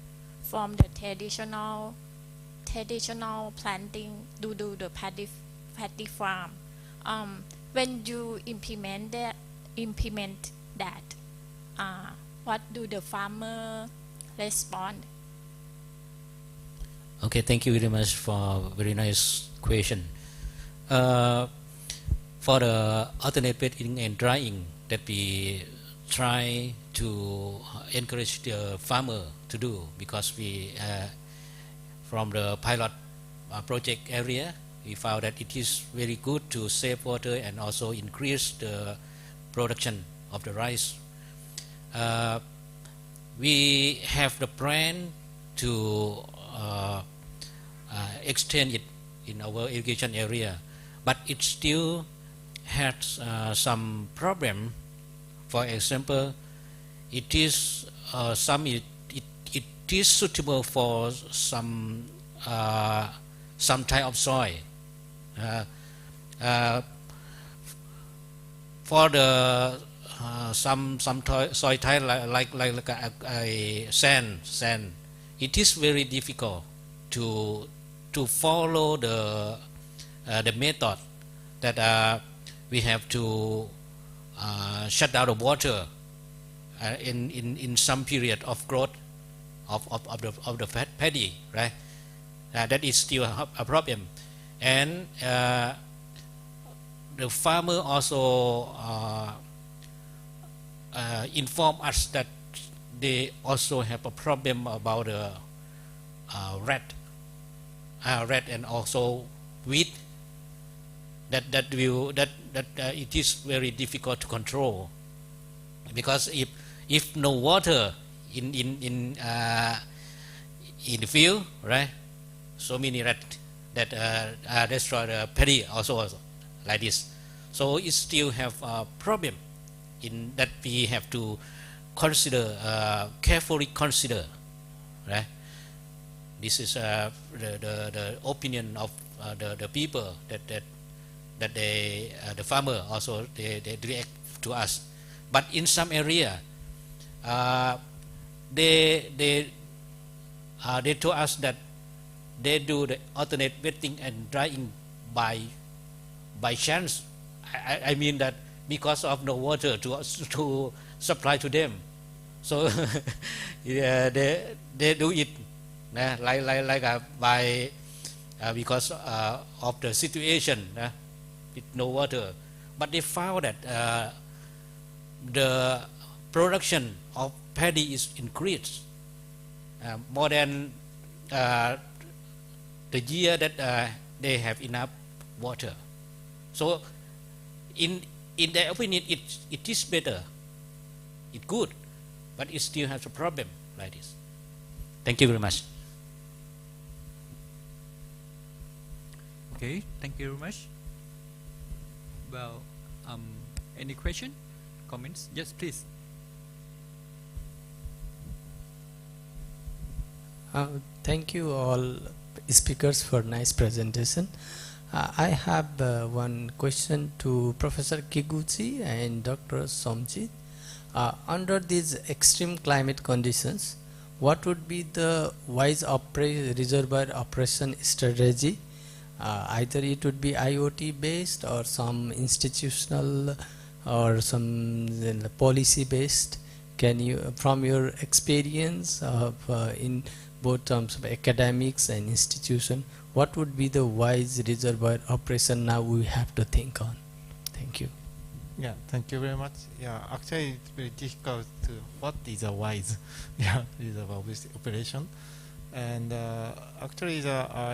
from the traditional planting to do the paddy farm. When you implement that, what do the farmer respond? Okay, thank you very much for a very nice question. for the alternate wetting and drying that we try to encourage the farmer to do, because we from the pilot project area we found that it is very good to save water and also increase the production of the rice. We have the plan to extend it in our irrigation area, but it still has some problem. For example, it is it is suitable for some type of soil. For the some soil type like a sand, it is very difficult to follow the method that we have to shut down the water in some period of growth of the paddy, right? That is still a problem, and the farmer also inform us that they also have a problem about rat and also weed. That it is very difficult to control, because if no water in the field, right? So many rats that destroy the paddy also like this. So it still have a problem in that we have to consider, carefully consider, right? This is the opinion of the people that they the farmer also they react to us. But in some area they told us that they do the alternate wetting and drying by chance. I mean that because of no water to supply to them, so yeah, they do it like by because of the situation with no water. But they found that the production of paddy is increased more than the year that they have enough water. So in their opinion, it is better, it's good, but it still has a problem like this. Thank you very much. Okay, thank you very much. Well, any question, comments? Yes, please. Thank you all speakers for nice presentation. I have one question to Professor Kiguchi and Dr. Somjit. Under these extreme climate conditions, what would be the wise reservoir operation strategy? Either it would be IoT based or some institutional or some policy based. Can you, from your experience of in both terms of academics and institution, what would be the wise reservoir operation now we have to think on? Thank you. Yeah, thank you very much. Yeah, actually it's very difficult to what is a wise reservoir operation, and actually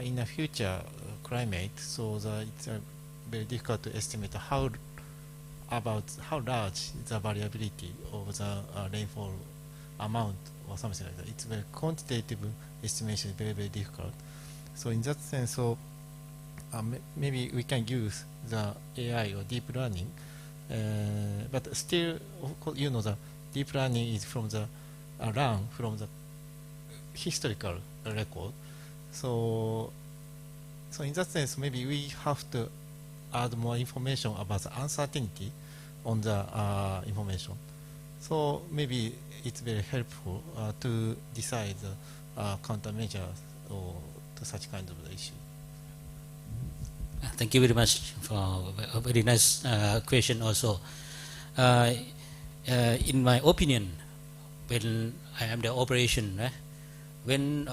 in the future climate, so it's very difficult to estimate how large is the variability of the rainfall amount or something like that. It's very quantitative estimation, very difficult. So in that sense, so maybe we can use the AI or deep learning, but still, of course, you know, the deep learning is from the run from the historical record. So in that sense, maybe we have to add more information about the uncertainty on the information. So maybe it's very helpful to decide the countermeasures or to such kind of issue. Thank you very much for a very nice question also. In my opinion, when I am the operation, when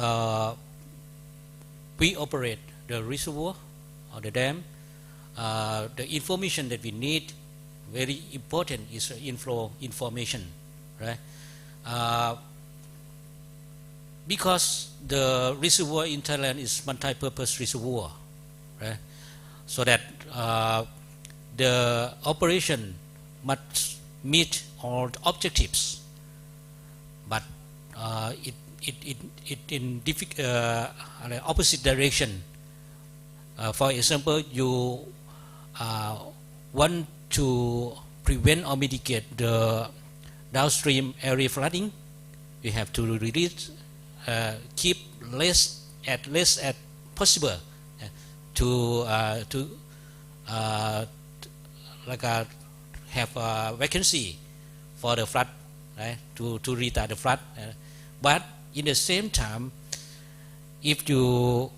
we operate the reservoir or the dam, the information that we need, very important, is inflow information, right? Because the reservoir in Thailand is multi-purpose reservoir, right? So that the operation must meet all the objectives, but it in opposite direction. For example, you want to prevent or mitigate the downstream area flooding, you have to release, keep less as possible to have a vacancy for the flood, right? To retard the flood, but in the same time, if you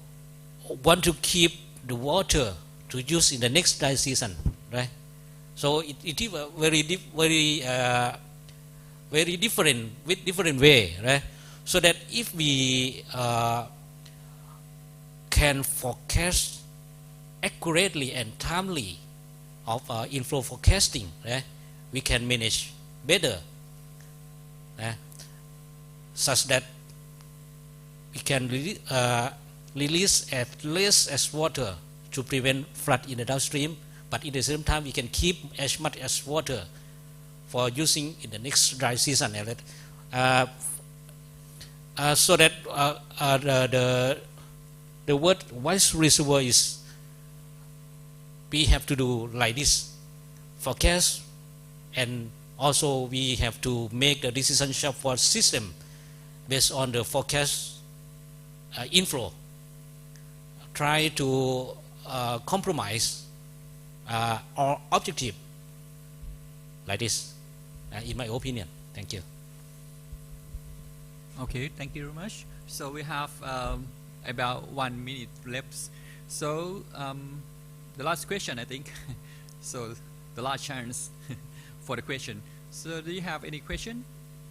want to keep the water to use in the next dry season, right? So it is a very different, with different way, right? So that if we can forecast accurately and timely of inflow forecasting, right, we can manage better, such that we can release as less as water to prevent flood in the downstream, but at the same time we can keep as much as water for using in the next dry season. So that the word wise reservoir is, we have to do like this, forecast, and also we have to make the decision for system based on the forecast inflow. Try to compromise our objective like this, in my opinion. Thank you. Okay, thank you very much. So we have about 1 minute left. So the last question, I think. So the last chance for the question. So do you have any question?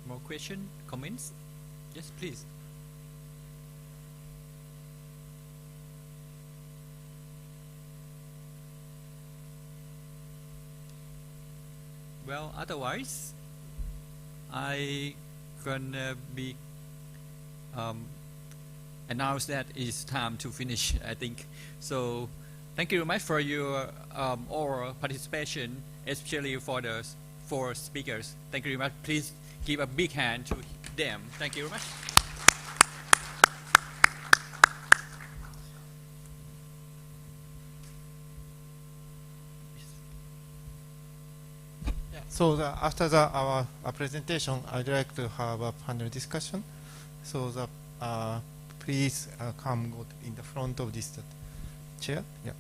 More question, comments? Yes, please. Well, otherwise, I gonna be announce that it's time to finish, I think. So thank you very much for your oral participation, especially for the 4 speakers. Thank you very much. Please give a big hand to them. Thank you very much. So after our presentation, I'd like to have a panel discussion. So please come go in the front of this chair. Yeah.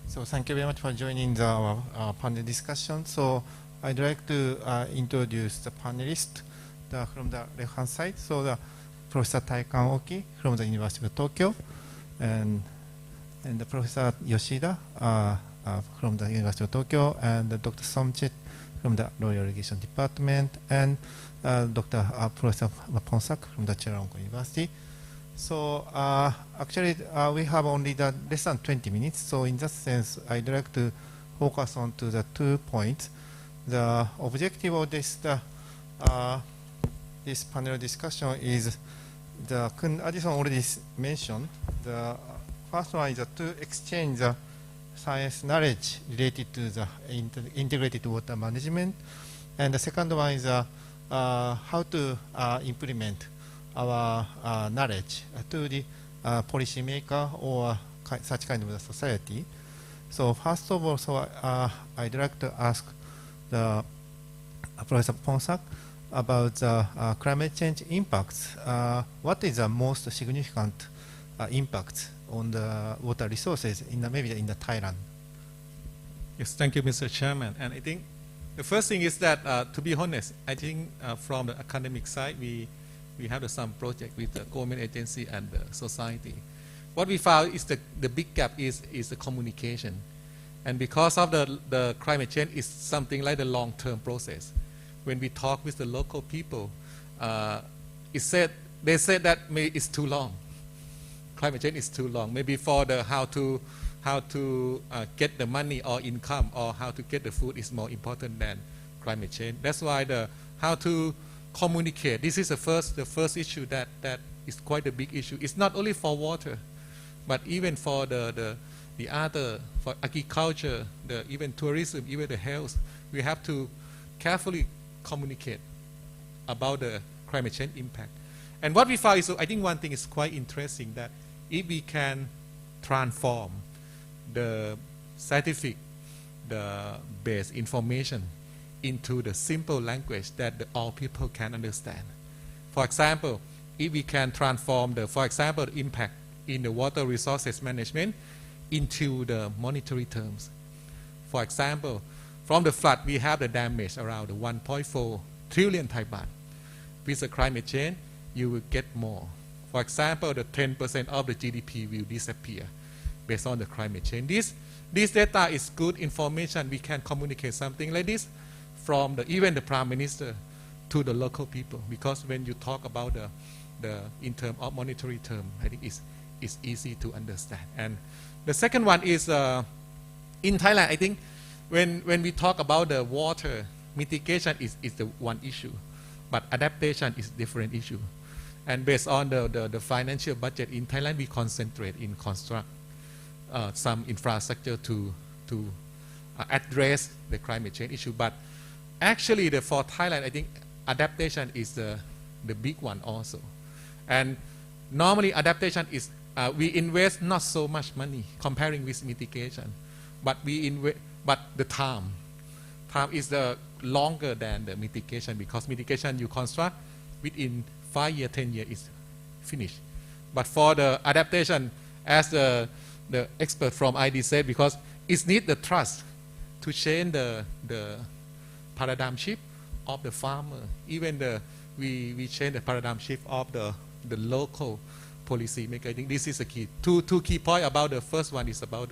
So thank you very much for joining our panel discussion. So I'd like to introduce the panelists from the left-hand side. So the Professor Taikan Oki from the University of Tokyo, and the Professor Yoshida from the University of Tokyo, and Dr. Somchit from the Royal Irrigation Department, and Dr. Professor Ponsak from the Chulalongkorn University. So actually, we have only less than 20 minutes. So in that sense, I'd like to focus on to the 2 points. The objective of this this panel discussion is Kun Addison already mentioned. The first one is to exchange the science knowledge related to the integrated water management, and the second one is how to implement our knowledge to the policymaker or such kind of a society. So first of all, I'd like to ask the Professor Ponsak about the climate change impacts. What is the most significant impact on the water resources maybe in the Thailand? Yes, thank you, Mr. Chairman. And I think the first thing is that, to be honest, I think from the academic side, we We have some project with the government agency and the society. What we found is the big gap is the communication. And because of the climate change is something like the long-term process. When we talk with the local people, they said that maybe it's too long. Climate change is too long. Maybe for the how to get the money or income or how to get the food is more important than climate change. That's why the how to communicate. This is the first issue that is quite a big issue. It's not only for water, but even for the other, for agriculture, even tourism, even the health. We have to carefully communicate about the climate change impact. And what we found is, I think one thing is quite interesting, that if we can transform the scientific, the base information into the simple language that all people can understand. For example, if we can transform for example, the impact in the water resources management into the monetary terms. For example, from the flood, we have the damage around 1.4 trillion Thai baht. With the climate change, you will get more. For example, the 10% of the GDP will disappear based on the climate change. This data is good information. We can communicate something like this from even the Prime Minister to the local people. Because when you talk about in terms of monetary term, I think it's easy to understand. And the second one is in Thailand, I think when we talk about the water, mitigation is the one issue, but adaptation is different issue. And based on the financial budget in Thailand, we concentrate in construct some infrastructure to address the climate change issue. But actually, for Thailand, I think adaptation is the big one also. And normally, adaptation is we invest not so much money comparing with mitigation, but the time is longer than the mitigation, because mitigation you construct within 5 years, 10 years is finished. But for the adaptation, as the expert from ID said, because it needs the trust to change the paradigm shift of the farmer. Even we change the paradigm shift of the local policy maker. I think this is a key. Two key points about the first one is about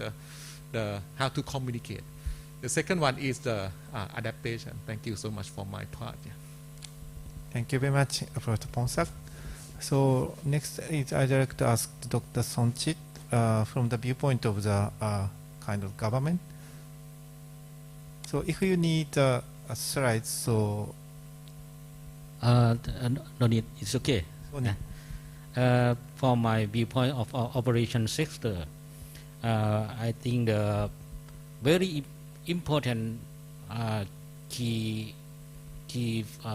the how to communicate. The second one is the adaptation. Thank you so much for my part. Yeah. Thank you very much, Professor Pongsak. So next is I'd like to ask Dr. Somchit from the viewpoint of the kind of government. So if you need a slide, so no need, it's okay. From my viewpoint of our operation sector, I think the very important key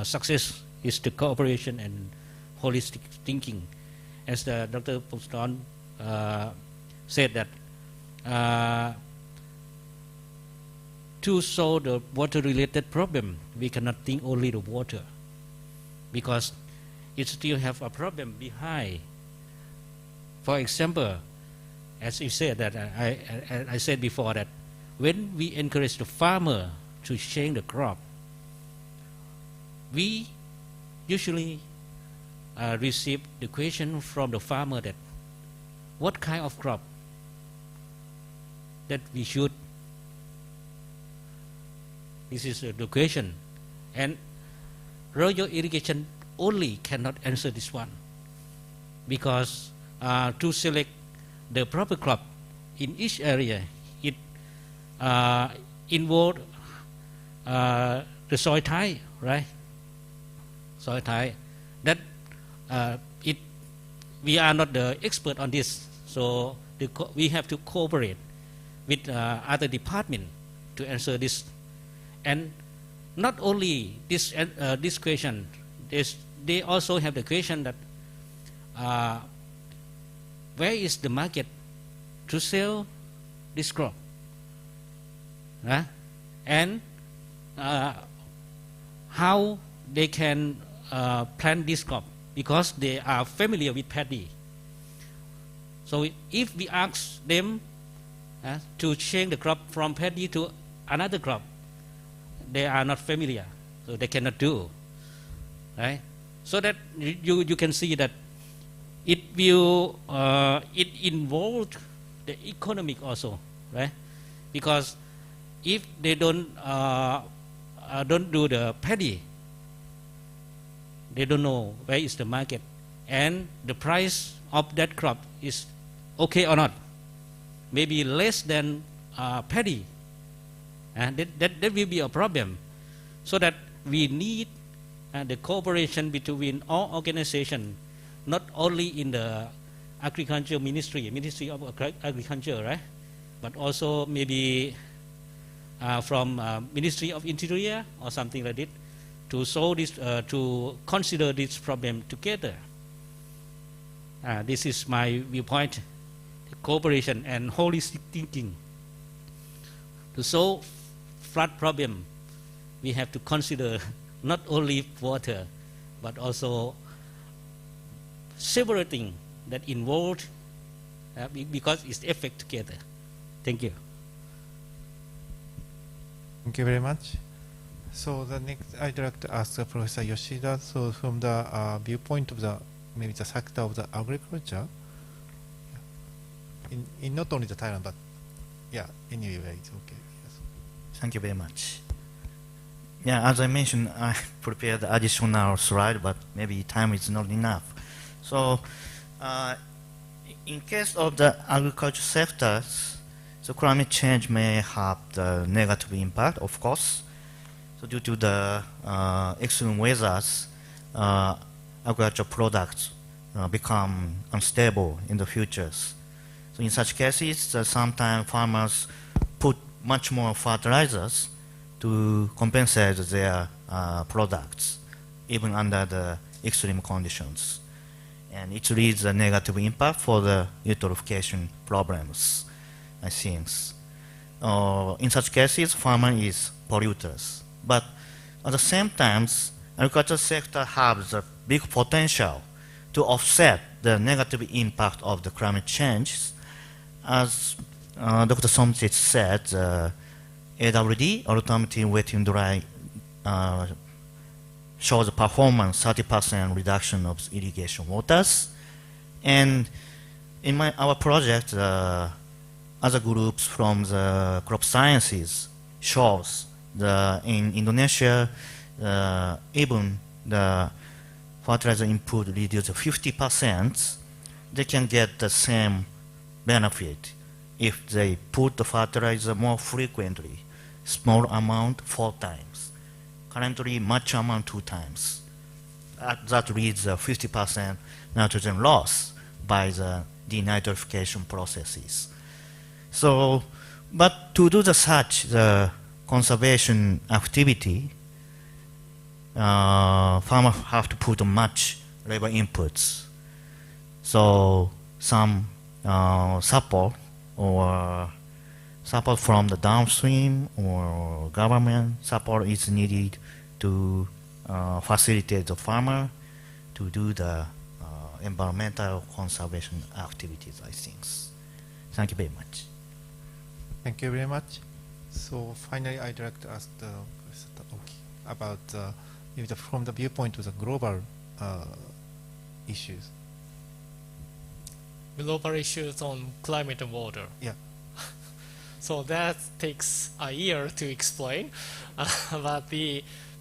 success is the cooperation and holistic thinking. As Dr. Pongsak said that to solve the water-related problem, we cannot think only the water, because it still have a problem behind. For example, as you said that I said before that when we encourage the farmer to change the crop, we usually receive the question from the farmer that what kind of crop that we should. This is the question, and royal irrigation only cannot answer this one, because to select the proper crop in each area, it involves the soil type, right? Soil type. That we are not the expert on this, so we have to cooperate with other departments to answer this. And not only this question, they also have the question that where is the market to sell this crop, and how they can plant this crop, because they are familiar with paddy. So if we ask them to change the crop from paddy to another crop, they are not familiar, so they cannot do, right? So that you can see that it will it involved the economic also, right? Because if they don't do the paddy, they don't know where is the market and the price of that crop is okay or not. Maybe less than paddy, and that will be a problem. So that we need the cooperation between all organizations, not only in the Agriculture Ministry of Agriculture, right? But also maybe from Ministry of Interior or something like that, to solve this, to consider this problem together. This is my viewpoint: cooperation and holistic thinking. To solve flood problem, we have to consider not only water, but also several things that involved because it's effect together. Thank you. Thank you very much. So the next, I'd like to ask Professor Yoshida. So from the viewpoint of the maybe the sector of the agriculture, in not only the Thailand, but yeah, anyway, it's okay. Yes. Thank you very much. Yeah, as I mentioned, I prepared the additional slide, but maybe time is not enough. So, in case of the agriculture sectors, so climate change may have the negative impact, of course. So due to the extreme weathers, agricultural products become unstable in the futures. So in such cases, sometimes farmers put much more fertilizers to compensate their products, even under the extreme conditions. And it leads a negative impact for the eutrophication problems, I think. In such cases, farmer is polluters. But at the same time, agriculture sector has a big potential to offset the negative impact of the climate change. As Dr. Somchit said, AWD, alternative wet and dry, shows a performance 30% reduction of irrigation waters. And in our project, other groups from the crop sciences shows in Indonesia, even the fertilizer input reduced 50%, they can get the same benefit if they put the fertilizer more frequently, small amount 4 times. Currently, much amount 2 times. That leads 50% nitrogen loss by the denitrification processes. So, but to do such the conservation activity, farmers have to put much labor inputs. So some support or support from the downstream or government support is needed to facilitate the farmer to do the environmental conservation activities, I think. Thank you very much. Thank you very much. So finally, I'd like to ask about from the viewpoint of the global issues. Global issues on climate and water. Yeah. So that takes a year to explain, but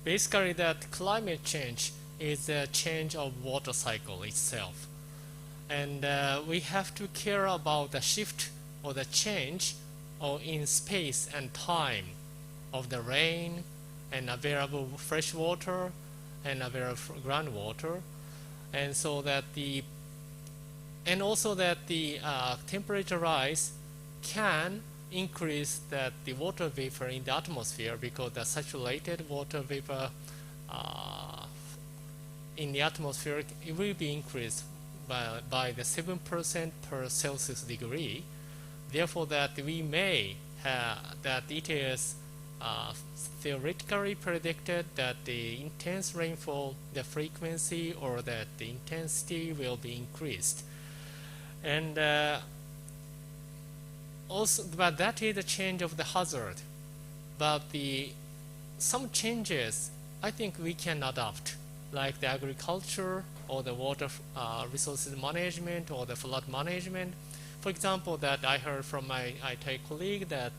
basically that climate change is a change of water cycle itself, and we have to care about the shift or the change in space and time of the rain and available fresh water and available groundwater, and so that also that the temperature rise can increase that the water vapor in the atmosphere, because the saturated water vapor in the atmosphere, it will be increased by the 7% per Celsius degree. Therefore, that we may have that it is theoretically predicted that the intense rainfall, the frequency or that the intensity will be increased. And also, but that is a change of the hazard. But some changes, I think we can adapt like the agriculture or the water resources management or the flood management. For example, that I heard from my IT colleague that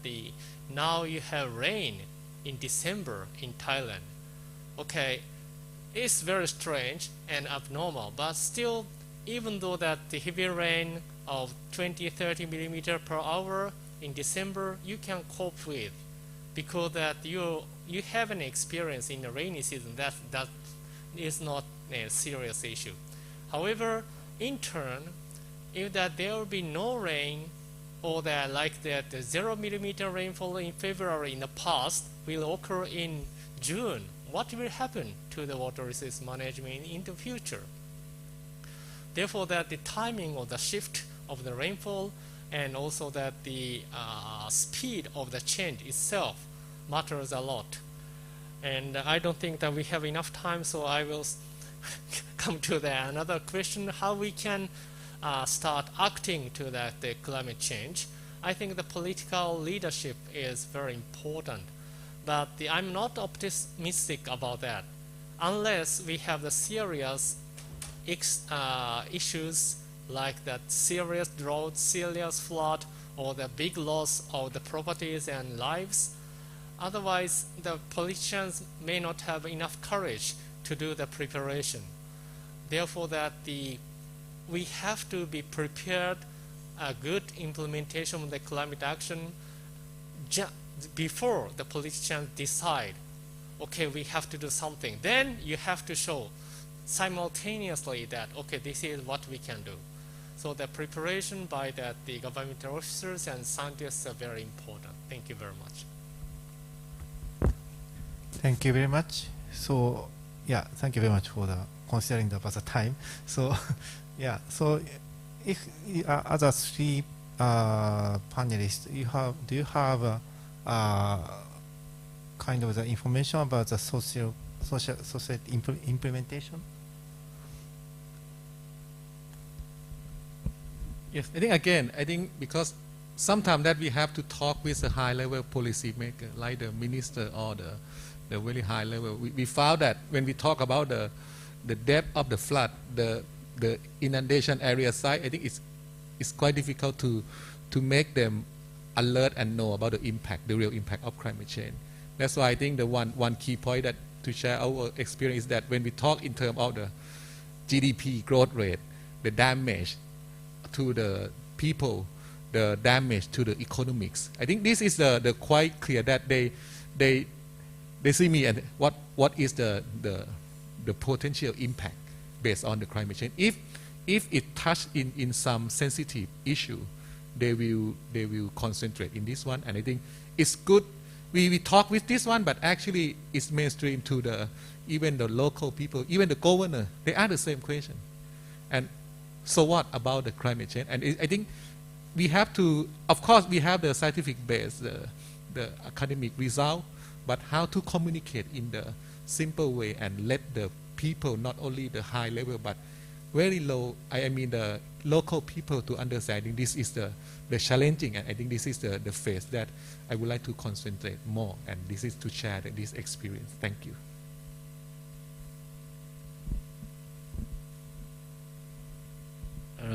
now you have rain in December in Thailand. Okay, it's very strange and abnormal, but still, even though that the heavy rain of 20-30 millimeter per hour in December, you can cope with, because that you have an experience in the rainy season. That is not a serious issue. However, in turn, if that there will be no rain, or that like that 0 millimeter rainfall in February in the past will occur in June, what will happen to the water resource management in the future? Therefore, that the timing of the shift of the rainfall and also that the speed of the change itself matters a lot. And I don't think that we have enough time, so I will come to another question: how we can start acting to the climate change. I think the political leadership is very important, but I'm not optimistic about that unless we have the serious issues like that serious drought, serious flood, or the big loss of the properties and lives. Otherwise, the politicians may not have enough courage to do the preparation. Therefore, that we have to be prepared a good implementation of the climate action before the politicians decide, okay, we have to do something. Then you have to show simultaneously that, okay, this is what we can do. So the preparation by the government officers and scientists are very important. Thank you very much. Thank you very much. So, yeah, thank you very much for considering about the time. So, yeah, so if other three panelists, do you have kind of the information about the social implementation? Yes, I think because sometimes that we have to talk with a high-level policy maker, like the minister or the very high level. We found that when we talk about the depth of the flood, the inundation area side, I think it's quite difficult to make them alert and know about the impact, the real impact of climate change. That's why I think the one key point that to share our experience is that when we talk in terms of the GDP growth rate, the damage to the people, the damage to the economics, I think this is the quite clear that they see me and what is the potential impact based on the climate change. If it touch in some sensitive issue, they will concentrate in this one, and I think it's good. We talk with this one, but actually it's mainstream to even the local people, even the governor. They ask the same question, and so what about the climate change? And I think we have to, of course, we have the scientific base, the academic result, but how to communicate in the simple way and let the people, not only the high level, but very low, I mean the local people to understand. I think this is the challenging, and I think this is the phase that I would like to concentrate more, and this is to share this experience. Thank you.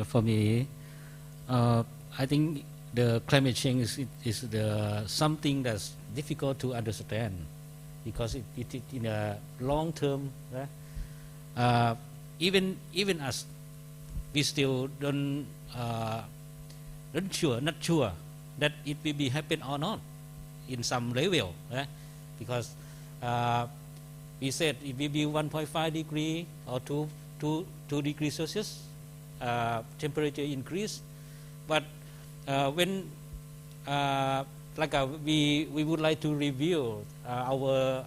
For me, I think the climate change is something that's difficult to understand, because it in a long term. Even us, we still not sure that it will be happen or not in some level, because we said it will be 1.5 degree or 2 degrees Celsius temperature increase, but when we would like to review our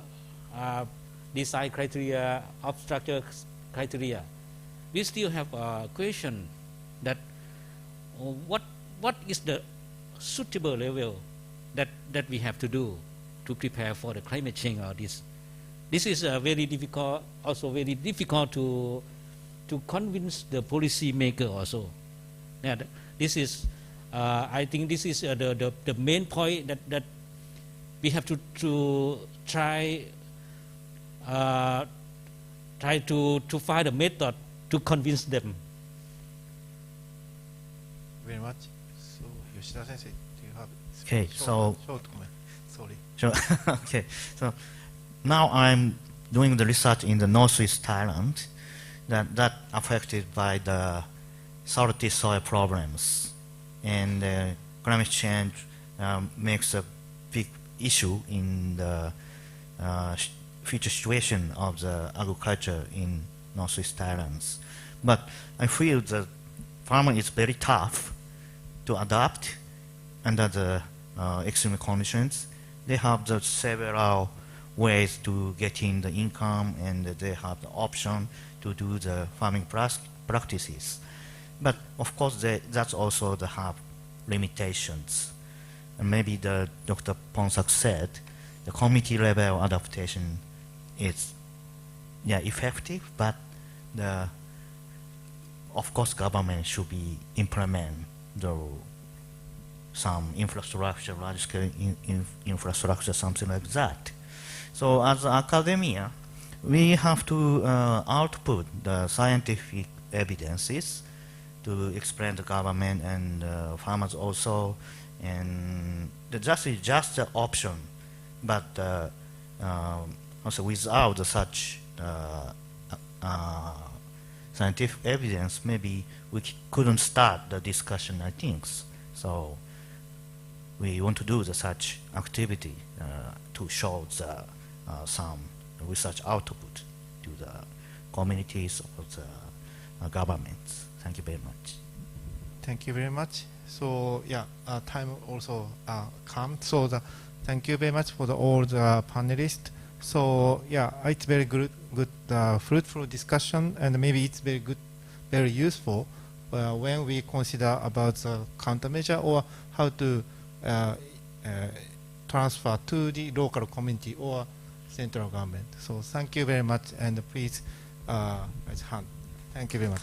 design criteria of structure criteria, we still have a question that what is the suitable level that we have to do to prepare for the climate change or this. This is very difficult, also very difficult to convince the policy maker also. Yeah, this is I think this is the main point that we have to try try to find a method to convince them. Very much. So, Yoshida Sensei, do you have Okay, so short comment? Sorry. sure. Okay, so now I'm doing the research in the northeast Thailand that affected by the salty soil problems, and climate change makes a big issue in the future situation of the agriculture in northeast Thailand. But I feel the farmer is very tough to adapt under the extreme conditions. They have the several ways to get in the income, and they have the option to do the farming practices. But of course, that's also the have limitations. And maybe the Dr. Ponsak said the community level adaptation is effective, but of course government should be implement some infrastructure, large-scale infrastructure, something like that. So as academia, we have to output the scientific evidences to explain the government and farmers also, and just the option, but also without such scientific evidence, maybe we couldn't start the discussion, I think. So we want to do such activity to show some research output to the communities or the governments. Thank you very much. Thank you very much. So time also come. So thank you very much for all the panelists. So it's very good, fruitful discussion, and maybe it's very good, very useful when we consider about the countermeasure or how to transfer to the local community or central government. So thank you very much, and please raise hand. Thank you very much.